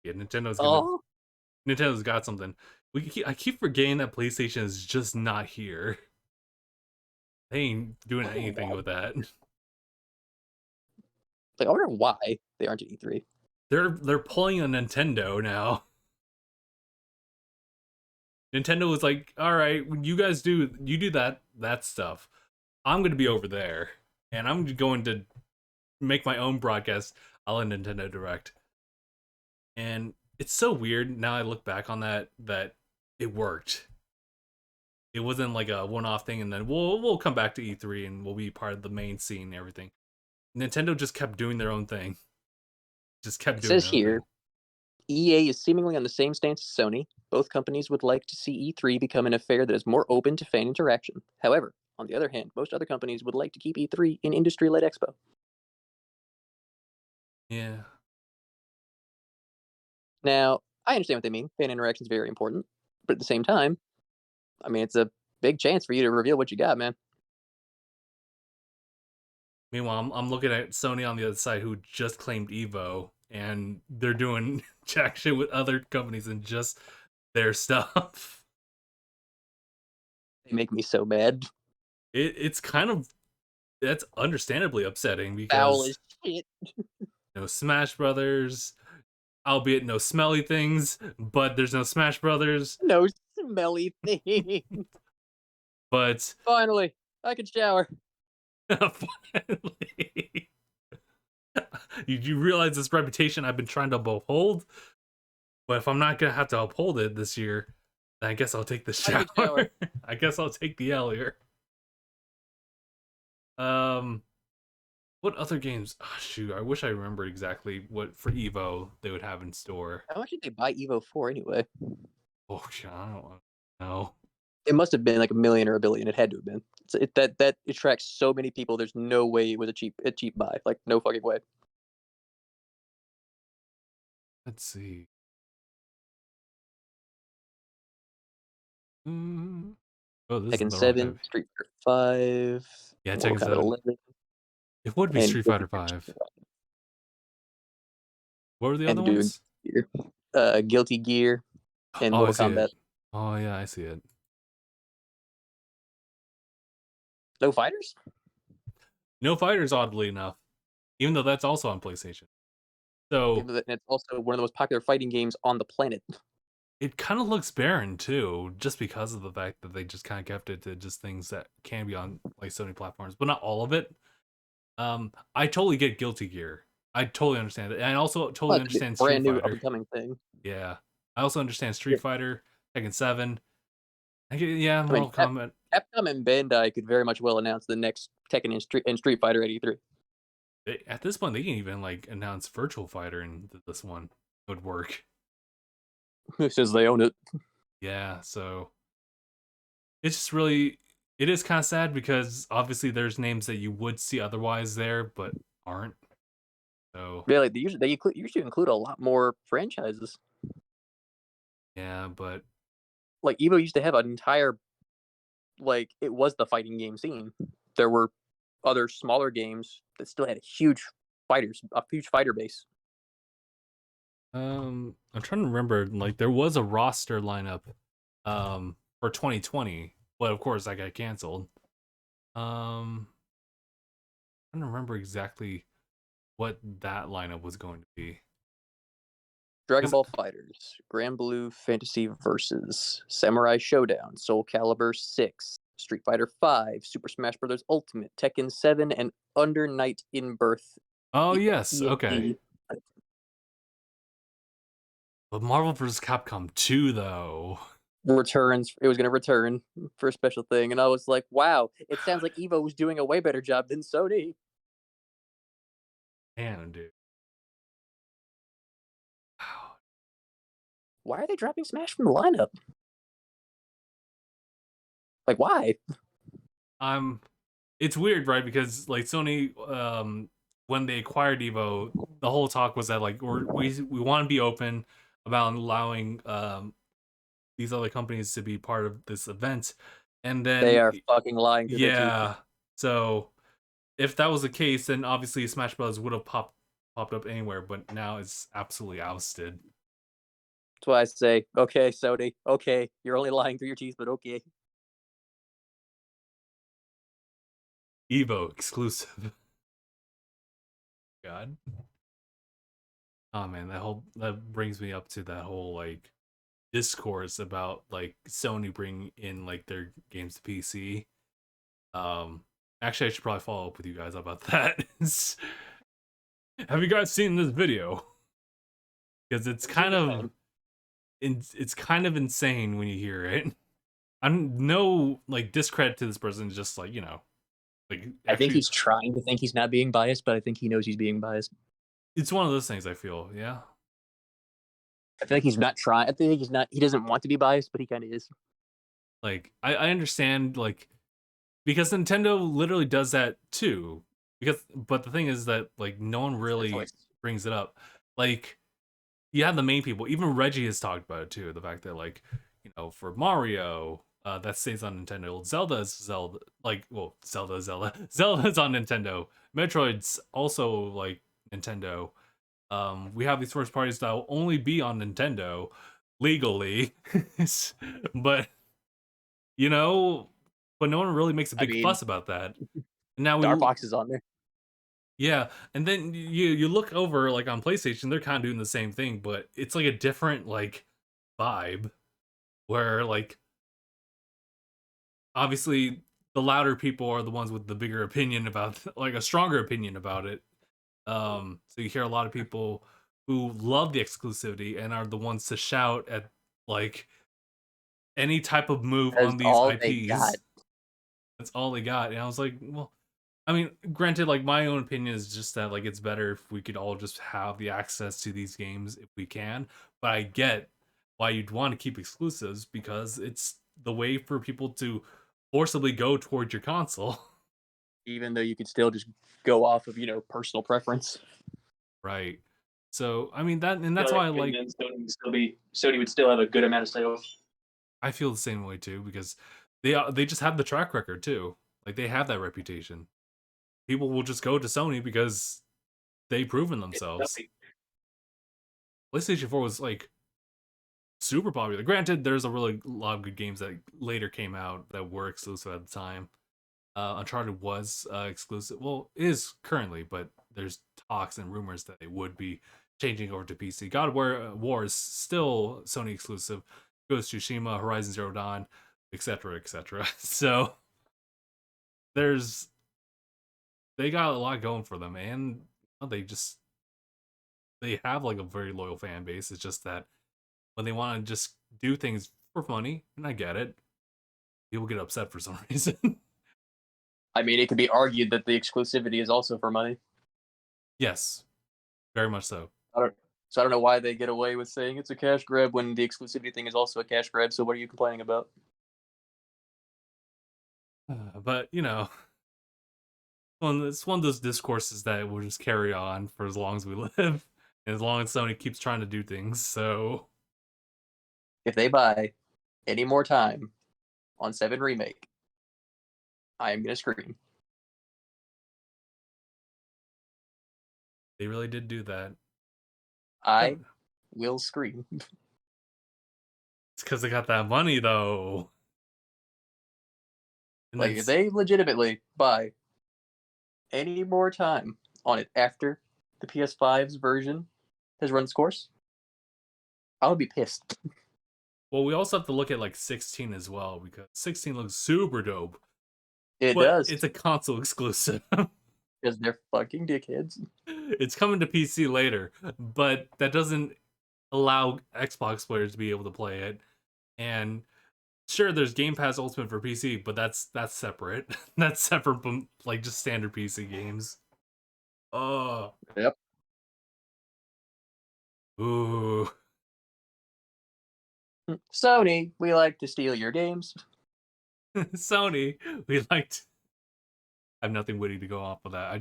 Yeah, Nintendo's got something. I keep forgetting that PlayStation is just not here. They ain't doing anything with that. Like, I wonder why they aren't at E3. They're pulling a Nintendo now. Nintendo was like, all right, you guys do that stuff. I'm gonna be over there, and I'm going to make my own broadcast a la Nintendo Direct. And it's so weird now I look back on that it worked. It wasn't like a one-off thing, and then we'll come back to E3 and we'll be part of the main scene and everything. Nintendo just kept doing their own thing. Just kept It doing says their own here, thing. EA is seemingly on the same stance as Sony. Both companies would like to see E3 become an affair that is more open to fan interaction. However, on the other hand, most other companies would like to keep E3 an industry-led expo. Yeah. Now, I understand what they mean. Fan interaction is very important. But at the same time, I mean, it's a big chance for you to reveal what you got, man. Meanwhile, I'm looking at Sony on the other side who just claimed Evo, and they're doing jack shit with other companies and just their stuff. They make me so mad. It's kind of, that's understandably upsetting Foul because as shit. no Smash Brothers, albeit no smelly things, but there's no Smash Brothers. No smelly thing. But Finally, I can shower. finally, you realize this reputation I've been trying to uphold? But if I'm not gonna have to uphold it this year, then I guess I'll take the I can shower. shower. I guess I'll take the L here. What other games? Oh, shoot, I wish I remembered exactly what for Evo they would have in store. How much did they buy Evo for anyway? Oh, shit, I don't know. It must have been like a million or a billion. It had to have been. That attracts so many people. There's no way it was a cheap buy. Like no fucking way. Let's see. Oh, this is Tekken the wrong 7, type. Street Fighter 5, Yeah, Mortal Tekken Kombat 7. 11, It would be and Street Fighter 5. What were the other and doing ones? Guilty Gear and Oh, I Mortal see it. Kombat. Oh, yeah, I see it. No fighters? No Fighters, oddly enough, even though that's also on PlayStation. So And it's also one of the most popular fighting games on the planet. it kind of looks barren too, just because of the fact that they just kind of kept it to just things that can be on like Sony platforms, but not all of it. I totally get Guilty Gear. I totally understand it, and I also totally Well, it's a understand Street brand new up Fighter. and coming thing. Yeah, I also understand Street Yeah. Fighter, Tekken 7. Yeah, I mean, Mortal Kombat. Capcom and Bandai could very much well announce the next Tekken and Street Fighter 83. At this point, they can even like announce Virtual Fighter, and this one would work. Who says they own it? Yeah, so it's just really, it is kind of sad because obviously there's names that you would see otherwise there, but aren't. So Yeah, like they usually include a lot more franchises. yeah, but Like Evo used to have an entire, like it was the fighting game scene. There were other smaller games that still had a huge fighter base. I'm trying to remember. Like there was a roster lineup, for 2020, but of course that got canceled. I don't remember exactly what that lineup was going to be. Dragon 'Cause Ball Fighters, Grand Blue Fantasy Versus, Samurai Showdown, Soul Calibur 6, Street Fighter 5, Super Smash Bros. Ultimate, Tekken 7, and Under Night in Birth. oh yes, okay. EXE. But Marvel vs. Capcom 2 though. Returns. It was going to return for a special thing, and I was like, "Wow!" It sounds like Evo was doing a way better job than Sony. Damn, dude. Wow. Why are they dropping Smash from the lineup? Like, why? It's weird, right? Because like Sony, when they acquired Evo, the whole talk was that like we want to be open about allowing these other companies to be part of this event, and They then are fucking lying through their teeth. yeah, so if that was the case, then obviously Smash Bros would have popped up anywhere, but now it's absolutely ousted. That's why I say, okay, Sony, okay, you're only lying through your teeth, but okay. Evo exclusive. God. Oh man, that brings me up to that whole like discourse about like Sony bringing in like their games to PC. Actually, I should probably follow up with you guys about that. Have you guys seen this video? Because it's kind of insane when you hear it. I'm no like discredit to this person, just like like I think actually, he's trying to think he's not being biased, but I think he knows he's being biased. it's one of those things. I feel, yeah. I feel like he's not trying. I think he's not. He doesn't want to be biased, but he kind of is. Like I understand like because Nintendo literally does that too. But the thing is that like no one really brings it up. Like you have the main people. Even Reggie has talked about it too. The fact that like for Mario, that stays on Nintendo. Zelda. Like well, Zelda's on Nintendo. Metroid's also like Nintendo. We have these first parties that will only be on Nintendo legally, but but no one really makes a big fuss about that. Now Star Fox is on there. yeah, and then you look over like on PlayStation, they're kind of doing the same thing, but it's like a different like vibe where like obviously the louder people are the ones with the bigger opinion about like a stronger opinion about it. So you hear a lot of people who love the exclusivity and are the ones to shout at like any type of move That's on these all they got. IPs. That's all they got. And I was like, well, I mean, granted, like my own opinion is just that like it's better if we could all just have the access to these games if we can. But I get why you'd want to keep exclusives because it's the way for people to forcibly go towards your console. Even though you could still just go off of personal preference. Right. So I mean that's Feel why like I even like then Sony would still have a good amount of sales. I feel the same way too because they just have the track record too. Like they have that reputation. People will just go to Sony because they've proven themselves. PlayStation 4 was like super popular. Granted, there's a really lot of good games that later came out that were exclusive at the time. Uncharted was exclusive. Well, it is currently, but there's talks and rumors that it would be changing over to PC. God of War is still Sony exclusive. Ghost of Tsushima, Horizon Zero Dawn, etc., etc. So there's they got a lot going for them, and they have like a very loyal fan base. It's just that when they want to just do things for money, and I get it, people get upset for some reason. I mean, it could be argued that the exclusivity is also for money. Yes, very much so. So I don't know why they get away with saying it's a cash grab when the exclusivity thing is also a cash grab. So what are you complaining about? But it's one of those discourses that will just carry on for as long as we live, and as long as Sony keeps trying to do things. So If they buy any more time on 7 Remake, I am gonna scream. they really did do that. I will scream. It's because they got that money, though. And Like, if they legitimately buy any more time on it after the PS5's version has run its course, I would be pissed. well, we also have to look at like 16 as well because 16 looks super dope. It But does. it's a console exclusive. Because they're fucking dickheads. It's coming to PC later, but that doesn't allow Xbox players to be able to play it. And sure, there's Game Pass Ultimate for PC, but that's separate. That's separate from like just standard PC games. Oh, Yep. ooh, Sony, we like to steal your games. Sony, we liked. I have nothing witty to go off of that. I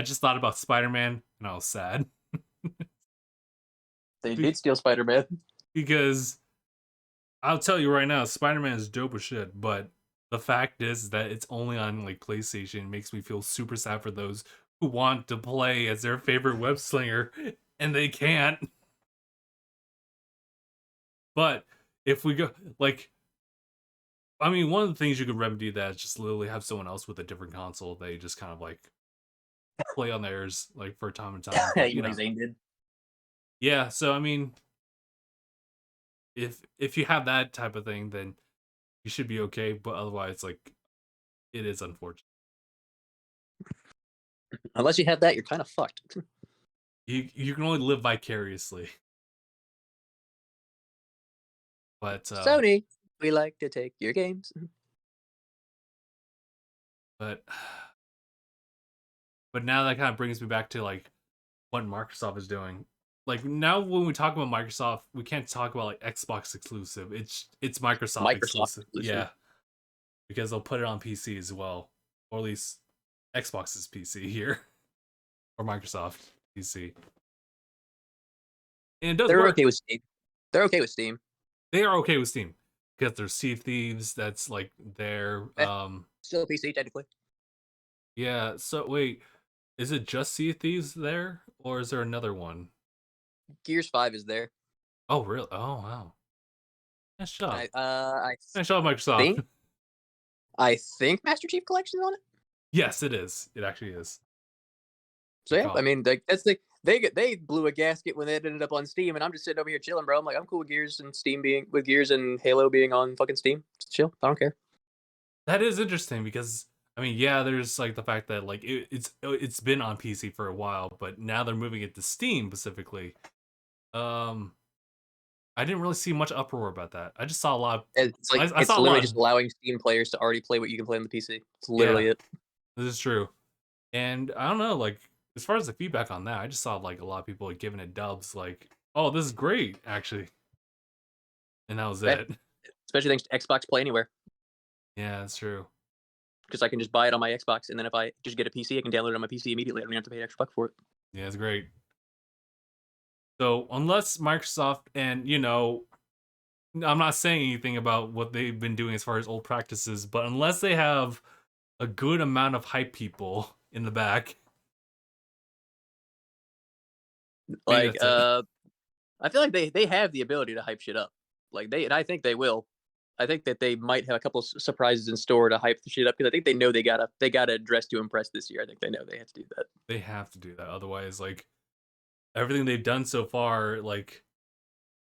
just thought about Spider-Man and I was sad They did steal Spider-Man. because I'll tell you right now, Spider-Man is dope as shit, but the fact is that it's only on like PlayStation makes me feel super sad for those who want to play as their favorite web slinger and they can't. But if we go like I mean, one of the things you could remedy that is just literally have someone else with a different console. They just kind of like play on theirs like for time and time. But Like Zane did. yeah. So I mean, if you have that type of thing, then you should be okay. But otherwise, like it is unfortunate. Unless you have that, you're kind of fucked. You can only live vicariously. But Sony, we like to take your games. but but now that kind of brings me back to like what Microsoft is doing. Like now when we talk about Microsoft, we can't talk about like Xbox exclusive. It's Microsoft exclusive. Yeah. Because they'll put it on PC as well. Or at least Xbox's PC here. Or Microsoft PC. And it does They're work. okay with Steam. They're okay with Steam. They are okay with Steam. Because there's Sea of Thieves, that's like their Still PC technically. yeah, so wait, is it just Sea of Thieves there? Or is there another one? Gears 5 is there. Oh really? Oh wow. Nice job. Nice job, think, Microsoft. I think Master Chief Collection's on it. Yes, it is. It actually is. So yeah, I mean, that's they blew a gasket when it ended up on Steam, and I'm just sitting over here chilling, bro. I'm like, I'm cool with Gears and Gears and Halo being on fucking Steam. Just chill. I don't care. That is interesting because I mean, yeah, there's like the fact that like it's been on PC for a while, but now they're moving it to Steam specifically. I didn't really see much uproar about that. I just saw a lot. It's like I it's saw a literally lot. just allowing Steam players to already play what you can play on the PC. It's literally it. This is true. And I don't know, like as far as the feedback on that, I just saw like a lot of people like giving it dubs, like, "Oh, this is great, actually," and that was Eh, it. especially thanks to Xbox Play Anywhere, Yeah, that's true. because I can just buy it on my Xbox, and then if I just get a PC, I can download it on my PC immediately. I don't even have to pay an extra buck for it. Yeah, it's great. So unless Microsoft and I'm not saying anything about what they've been doing as far as old practices, but unless they have a good amount of hype people in the back, maybe Like, that's it. I feel like they have the ability to hype shit up. Like and I think they will. I think that they might have a couple surprises in store to hype the shit up because I think they know they gotta dress to impress this year. I think they know they have to do that. They have to do that. Otherwise, like everything they've done so far, like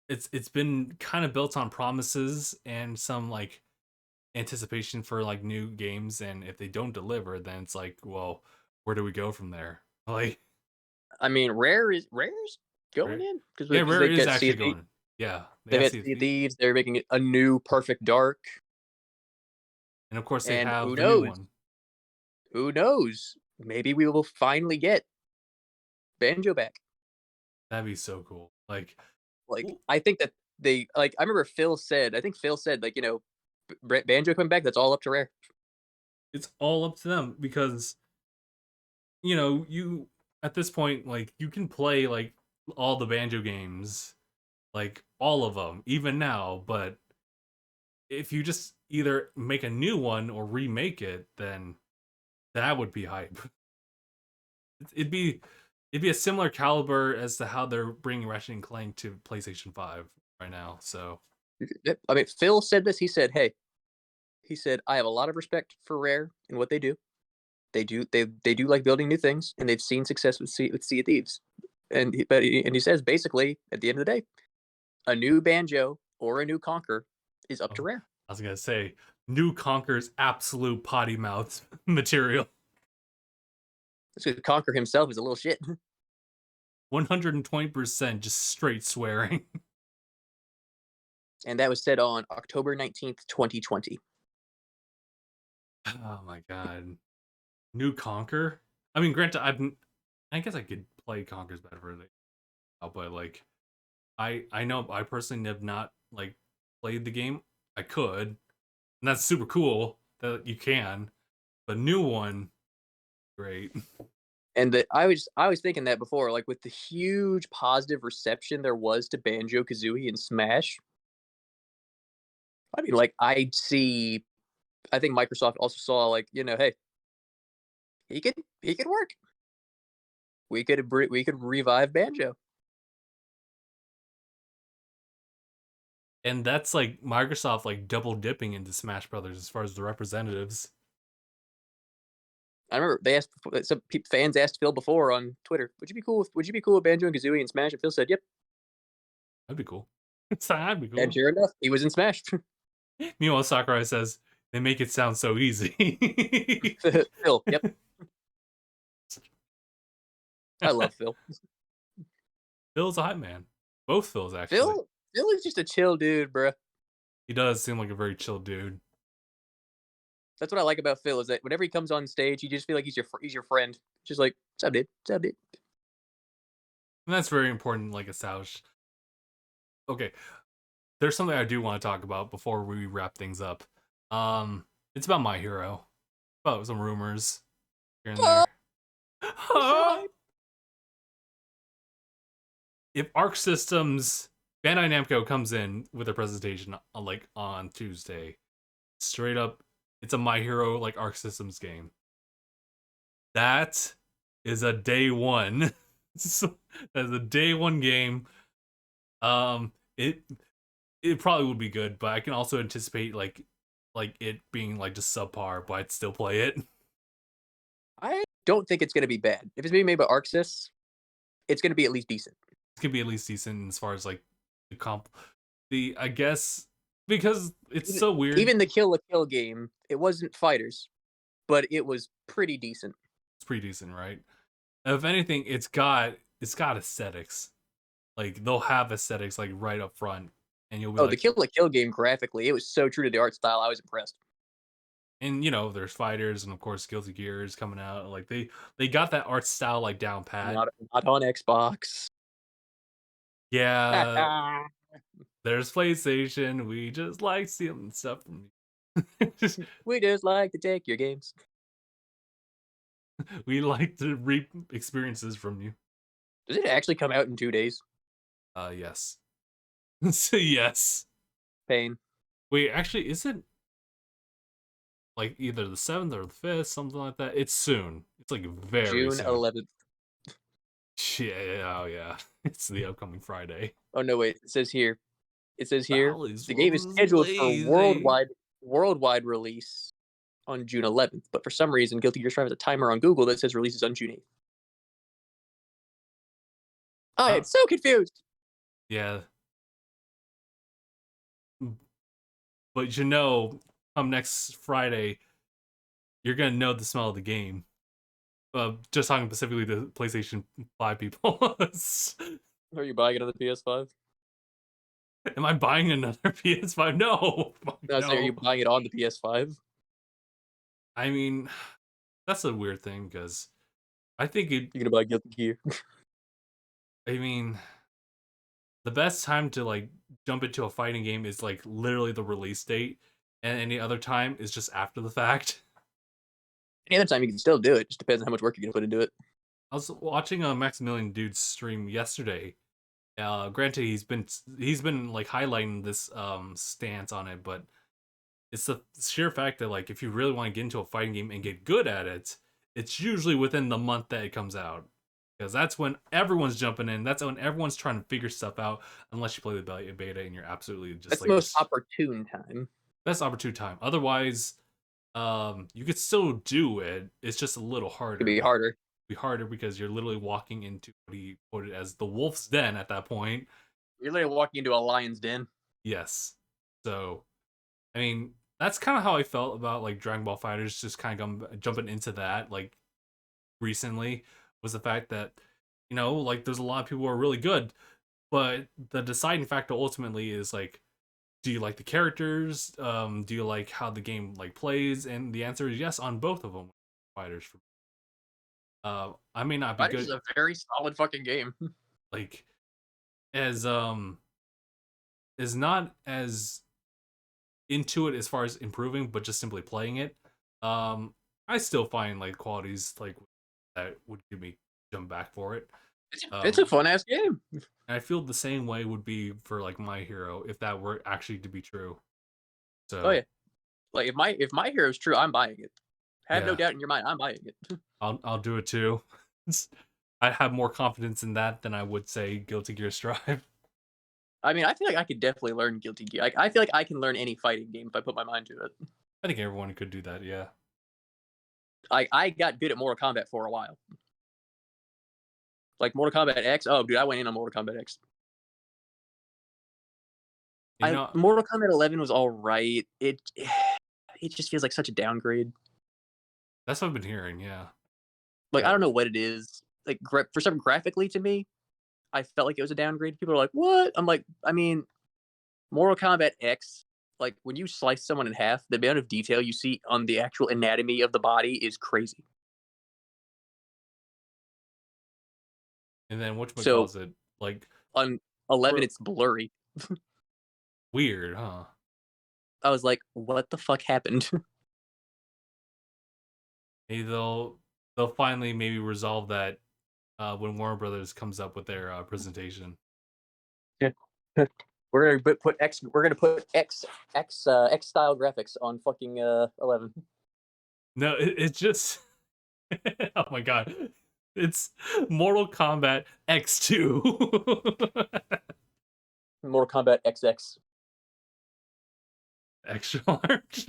it's been kind of built on promises and some like anticipation for like new games, and if they don't deliver, then it's like, well, where do we go from there? Like, I mean, Rare's going Rare, in yeah, because Rare they is get actually Sea of going. Yeah, they They've have had Sea of Sea of Thieves, Thieves. They're making it a new Perfect Dark, and of course they and have who the new knows? one. Who knows? Maybe we will finally get Banjo back. That'd be so cool. Like, Like, well, I think that they like. I remember Phil said. I think Phil said like Banjo coming back. That's all up to Rare. it's all up to them because you at this point, like, you can play like all the Banjo games, like all of them, even now. But if you just either make a new one or remake it, then that would be hype. It'd be it'd be a similar caliber as to how they're bringing Ratchet and Clank to PlayStation 5 right now. So I mean, Phil said this. He said, "Hey, he said I have a lot of respect for Rare and what they do. They do like building new things, and they've seen success with Sea of Thieves. And he says basically at the end of the day, a new Banjo or a new Conquer is up to oh, Rare. I was gonna say, New Conker's absolute potty mouth material. So Conquer himself is a little shit, 120% just straight swearing. and that was said on October 19th, 2020. Oh my god. New Conker? I mean, granted, I guess I could play Conker's better now, but like I know I personally have not like played the game. I could, and that's super cool that you can. The new one, great. And that I was thinking that before, like with the huge positive reception there was to Banjo Kazooie and Smash. I mean, like I'd see. I think Microsoft also saw like hey, he could work. We could revive Banjo. And that's like Microsoft like double dipping into Smash Brothers as far as the representatives. I remember they asked some fans asked Phil before on Twitter, "Would you be cool with Banjo and Kazooie and Smash?" And Phil said, "Yep." That'd be cool. That'd be And cool. sure enough, he was in Smash. Meanwhile, Sakurai says they make it sound so easy. Phil, yep. I love Phil. Phil's a hype man. Both Phils actually. Phil is just a chill dude, bro. He does seem like a very chill dude. That's what I like about Phil is that whenever he comes on stage, you just feel like he's your friend. Just like, "What's up, dude? What's up, dude?" And that's very important, like established. Okay, there's something I do want to talk about before we wrap things up. It's about My Hero. About some rumors here and Oh, there. I'm so hyped. If Arc Systems Bandai Namco comes in with a presentation like on Tuesday, straight up, it's a My Hero like Arc Systems game. That is a day one. That's a day one game. Um, it it probably would be good, but I can also anticipate like it being like just subpar, but I'd still play it. I don't think it's gonna be bad. If it's being made by ArcSys, it's gonna be at least decent. It could be at least decent as far as like the comp. The I guess because it's Even so weird. even the Kill la Kill game, it wasn't fighters, but it was pretty decent. It's pretty decent, right? If anything, it's got aesthetics. Like they'll have aesthetics like right up front, and you'll be Oh, the like, Kill la Kill game graphically, it was so true to the art style. I was impressed. And you know, there's fighters, and of course, Guilty Gear is coming out. Like they got that art style like down pat. Not on Xbox. Yeah, there's PlayStation. We just like stealing stuff from you. We just like to take your games. We like to reap experiences from you. Does it actually come out in 2 days? Yes. So yes. Pain. Wait, actually, is it like either the 7th or the 5th, something like that? It's soon. It's like very June soon. 11th. Yeah, oh yeah. It's the upcoming Friday. Oh no, wait. It says here. Bally's The game is was scheduled for lazy. worldwide release on June 11th, but for some reason, Guilty Gear Strive has a timer on Google that says releases on June 8th. I am so confused. Yeah. But you know, come next Friday, you're gonna know the smell of the game. Just talking specifically to PlayStation 5 people. Are you buying it on the PS5? Am I buying another PS5? No. No, so are you No. buying it on the PS5? I mean, that's a weird thing because I think it. You're gonna buy Guilty Gear. I mean, the best time to like jump into a fighting game is like literally the release date, and any other time is just after the fact. Any other time you can still do it. Just depends on how much work you're gonna put into it. I was watching a Maximilian Dude's stream yesterday. Granted, he's been like highlighting this stance on it, but it's the sheer fact that like if you really want to get into a fighting game and get good at it, it's usually within the month that it comes out. Because that's when everyone's jumping in. That's when everyone's trying to figure stuff out. Unless you play the beta and you're absolutely just That's like the most this opportune time. best opportune time. Otherwise, you could still do it. It's just a little harder. It'd be harder. Be harder because you're literally walking into what he quoted as the wolf's den at that point. You're literally walking into a lion's den. Yes. So, I mean, that's kind of how I felt about like Dragon Ball Fighters. Just kind of jumping into that like recently was the fact that you know like there's a lot of people who are really good, but the deciding factor ultimately is like, do you like the characters? Do you like how the game like plays? And the answer is yes on both of them. Fighters. I may not be Fighters is good a very solid fucking game. like as is not as into it as far as improving, but just simply playing it. I still find like qualities like that would give me jump back for it. It's a fun ass game. And I feel the same way would be for like My Hero if that were actually to be true. So Oh yeah. Like if my hero is true, I'm buying it. Have no yeah, doubt in your mind, I'm buying it. I'll do it too. I have more confidence in that than I would say Guilty Gear Strive. I mean, I feel like I could definitely learn Guilty Gear. I feel like I can learn any fighting game if I put my mind to it. I think everyone could do that. Yeah. I got good at Mortal Kombat for a while. Like Mortal Kombat X. Oh, dude, I went in on Mortal Kombat X. You know, Mortal Kombat 11 was all right. It just feels like such a downgrade. that's what I've been hearing. Yeah. Like I don't know what it is. Like for some graphically to me, I felt like it was a downgrade. People are like, "What?" I'm like, I mean, Mortal Kombat X. Like when you slice someone in half, the amount of detail you see on the actual anatomy of the body is crazy. And then which So calls it like on 11, it's blurry. weird, huh? I was like, "What the fuck happened?" Maybe they'll finally maybe resolve that when Warner Brothers comes up with their presentation. Yeah. We're gonna put X. We're gonna put X style graphics on fucking 11. No, it's just oh my god, it's Mortal Kombat X2. Mortal Kombat XX. Extra large.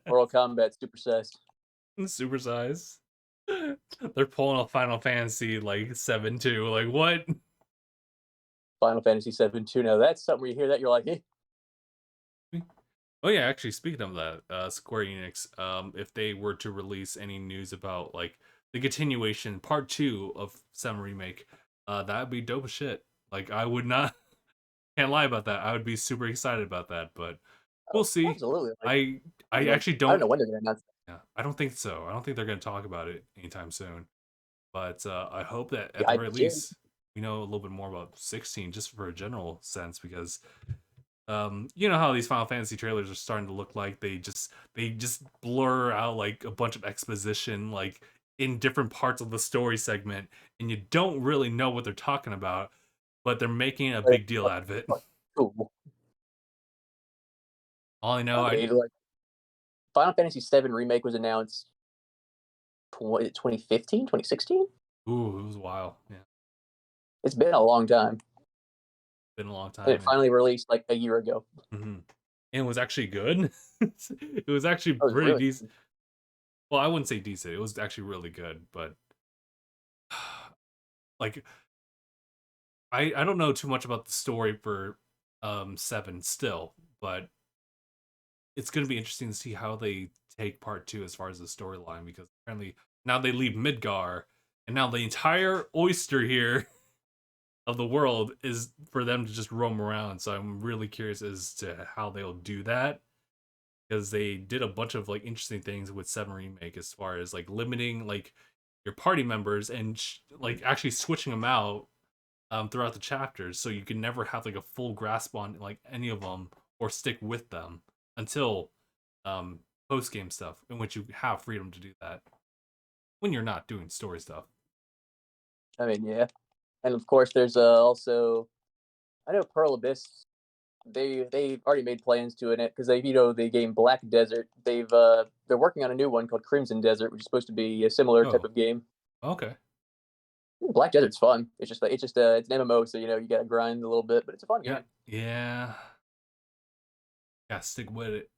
Mortal Kombat supersized. Super size. They're pulling a Final Fantasy like 7 too. Like what? Final Fantasy 7 2. Now that's something where you hear that you're like, eh. Oh yeah, actually speaking of that, Square Enix, if they were to release any news about like the continuation part 2 of 7 Remake, that would be dope as shit. Like I would not can't lie about that. I would be super excited about that, but we'll Oh, see. absolutely. Like, I like actually I don't don't. know when they're gonna announce. Yeah, I don't think so. I don't think they're going to talk about it anytime soon. But I hope that at Yeah, the I very did. least we know a little bit more about 16, just for a general sense, because you know how these Final Fantasy trailers are starting to look like they just blur out like a bunch of exposition like in different parts of the story segment, and you don't really know what they're talking about, but they're making a But big deal out of it. cool. All I know, I I mean, like Final Fantasy VII remake was announced 2015, 2016. ooh, it was a while. Yeah, It's been a long time, been a long and time, it and finally released like a year ago. mhm. And it was actually good. It was actually That was pretty really decent. Well, I wouldn't say decent. It was actually really good, but like I don't know too much about the story for 7 still, but it's going to be interesting to see how they take part 2 as far as the storyline, because apparently now they leave Midgar, and now the entire oyster here of the world is for them to just roam around. So I'm really curious as to how they'll do that, because they did a bunch of like interesting things with 7 remake as far as like limiting like your party members and like actually switching them out throughout the chapters, so you can never have like a full grasp on like any of them or stick with them until post game stuff, in which you have freedom to do that when you're not doing story stuff. I mean, yeah, and of course there's also I know Pearl Abyss. They already made plans to it because the game Black Desert. They're working on a new one called Crimson Desert, which is supposed to be a similar type Oh, of game. okay. Black Desert's fun. It's an MMO, so you gotta grind a little bit, but it's a fun Yeah, game. yeah. Gotta stick with it.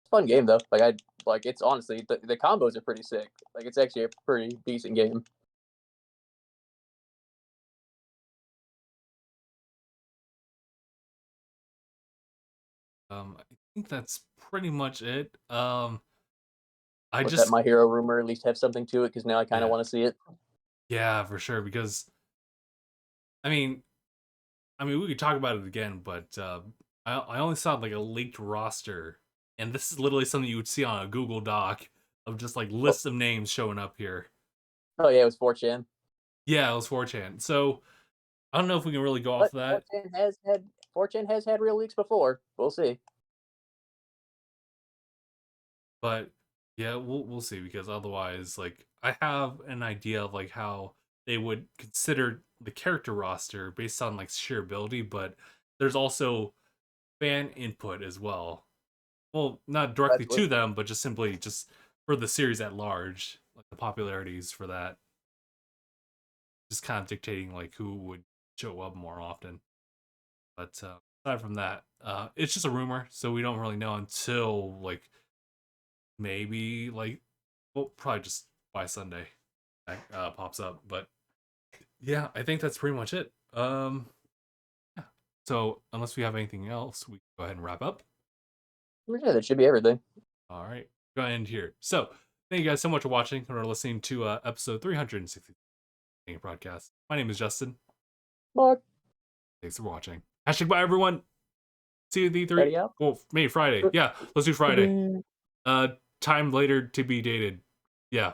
It's a fun game though. It's honestly the combos are pretty sick. Like it's actually a pretty decent game. I think that's pretty much it. I Let that just My Hero rumor at least have something to it because now I kind of yeah, want to see it. yeah, for sure. Because I mean, we could talk about it again, but I only saw like a leaked roster, and this is literally something you would see on a Google Doc of just like Oh, lists of names showing up here. oh yeah, it was 4chan. Yeah, it was 4chan. So I don't know if we can really go off But of that, 4chan has had real leaks before. We'll see. but yeah, we'll see, because otherwise, like I have an idea of like how they would consider the character roster based on like sheer ability, but there's also fan input as well. Well, not directly Absolutely. to them, but just simply just for the series at large, like the popularities for that, just kind of dictating like who would show up more often. But aside from that, it's just a rumor, so we don't really know until like maybe like, well, probably just by Sunday that pops up. But yeah, I think that's pretty much it. Yeah. So unless we have anything else, we can go ahead and wrap up. Yeah, that should be everything. All right, go ahead and end here. So thank you guys so much for watching or listening to episode 360 DangIT Prodcast. My name is Justin. Mark, Thanks for watching. Hashtag bye everyone. See you the three. ready out? Well, maybe Friday. Yeah, let's do Friday. Time later to be dated. Yeah.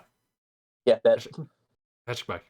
Yeah, that. Hashtag bye.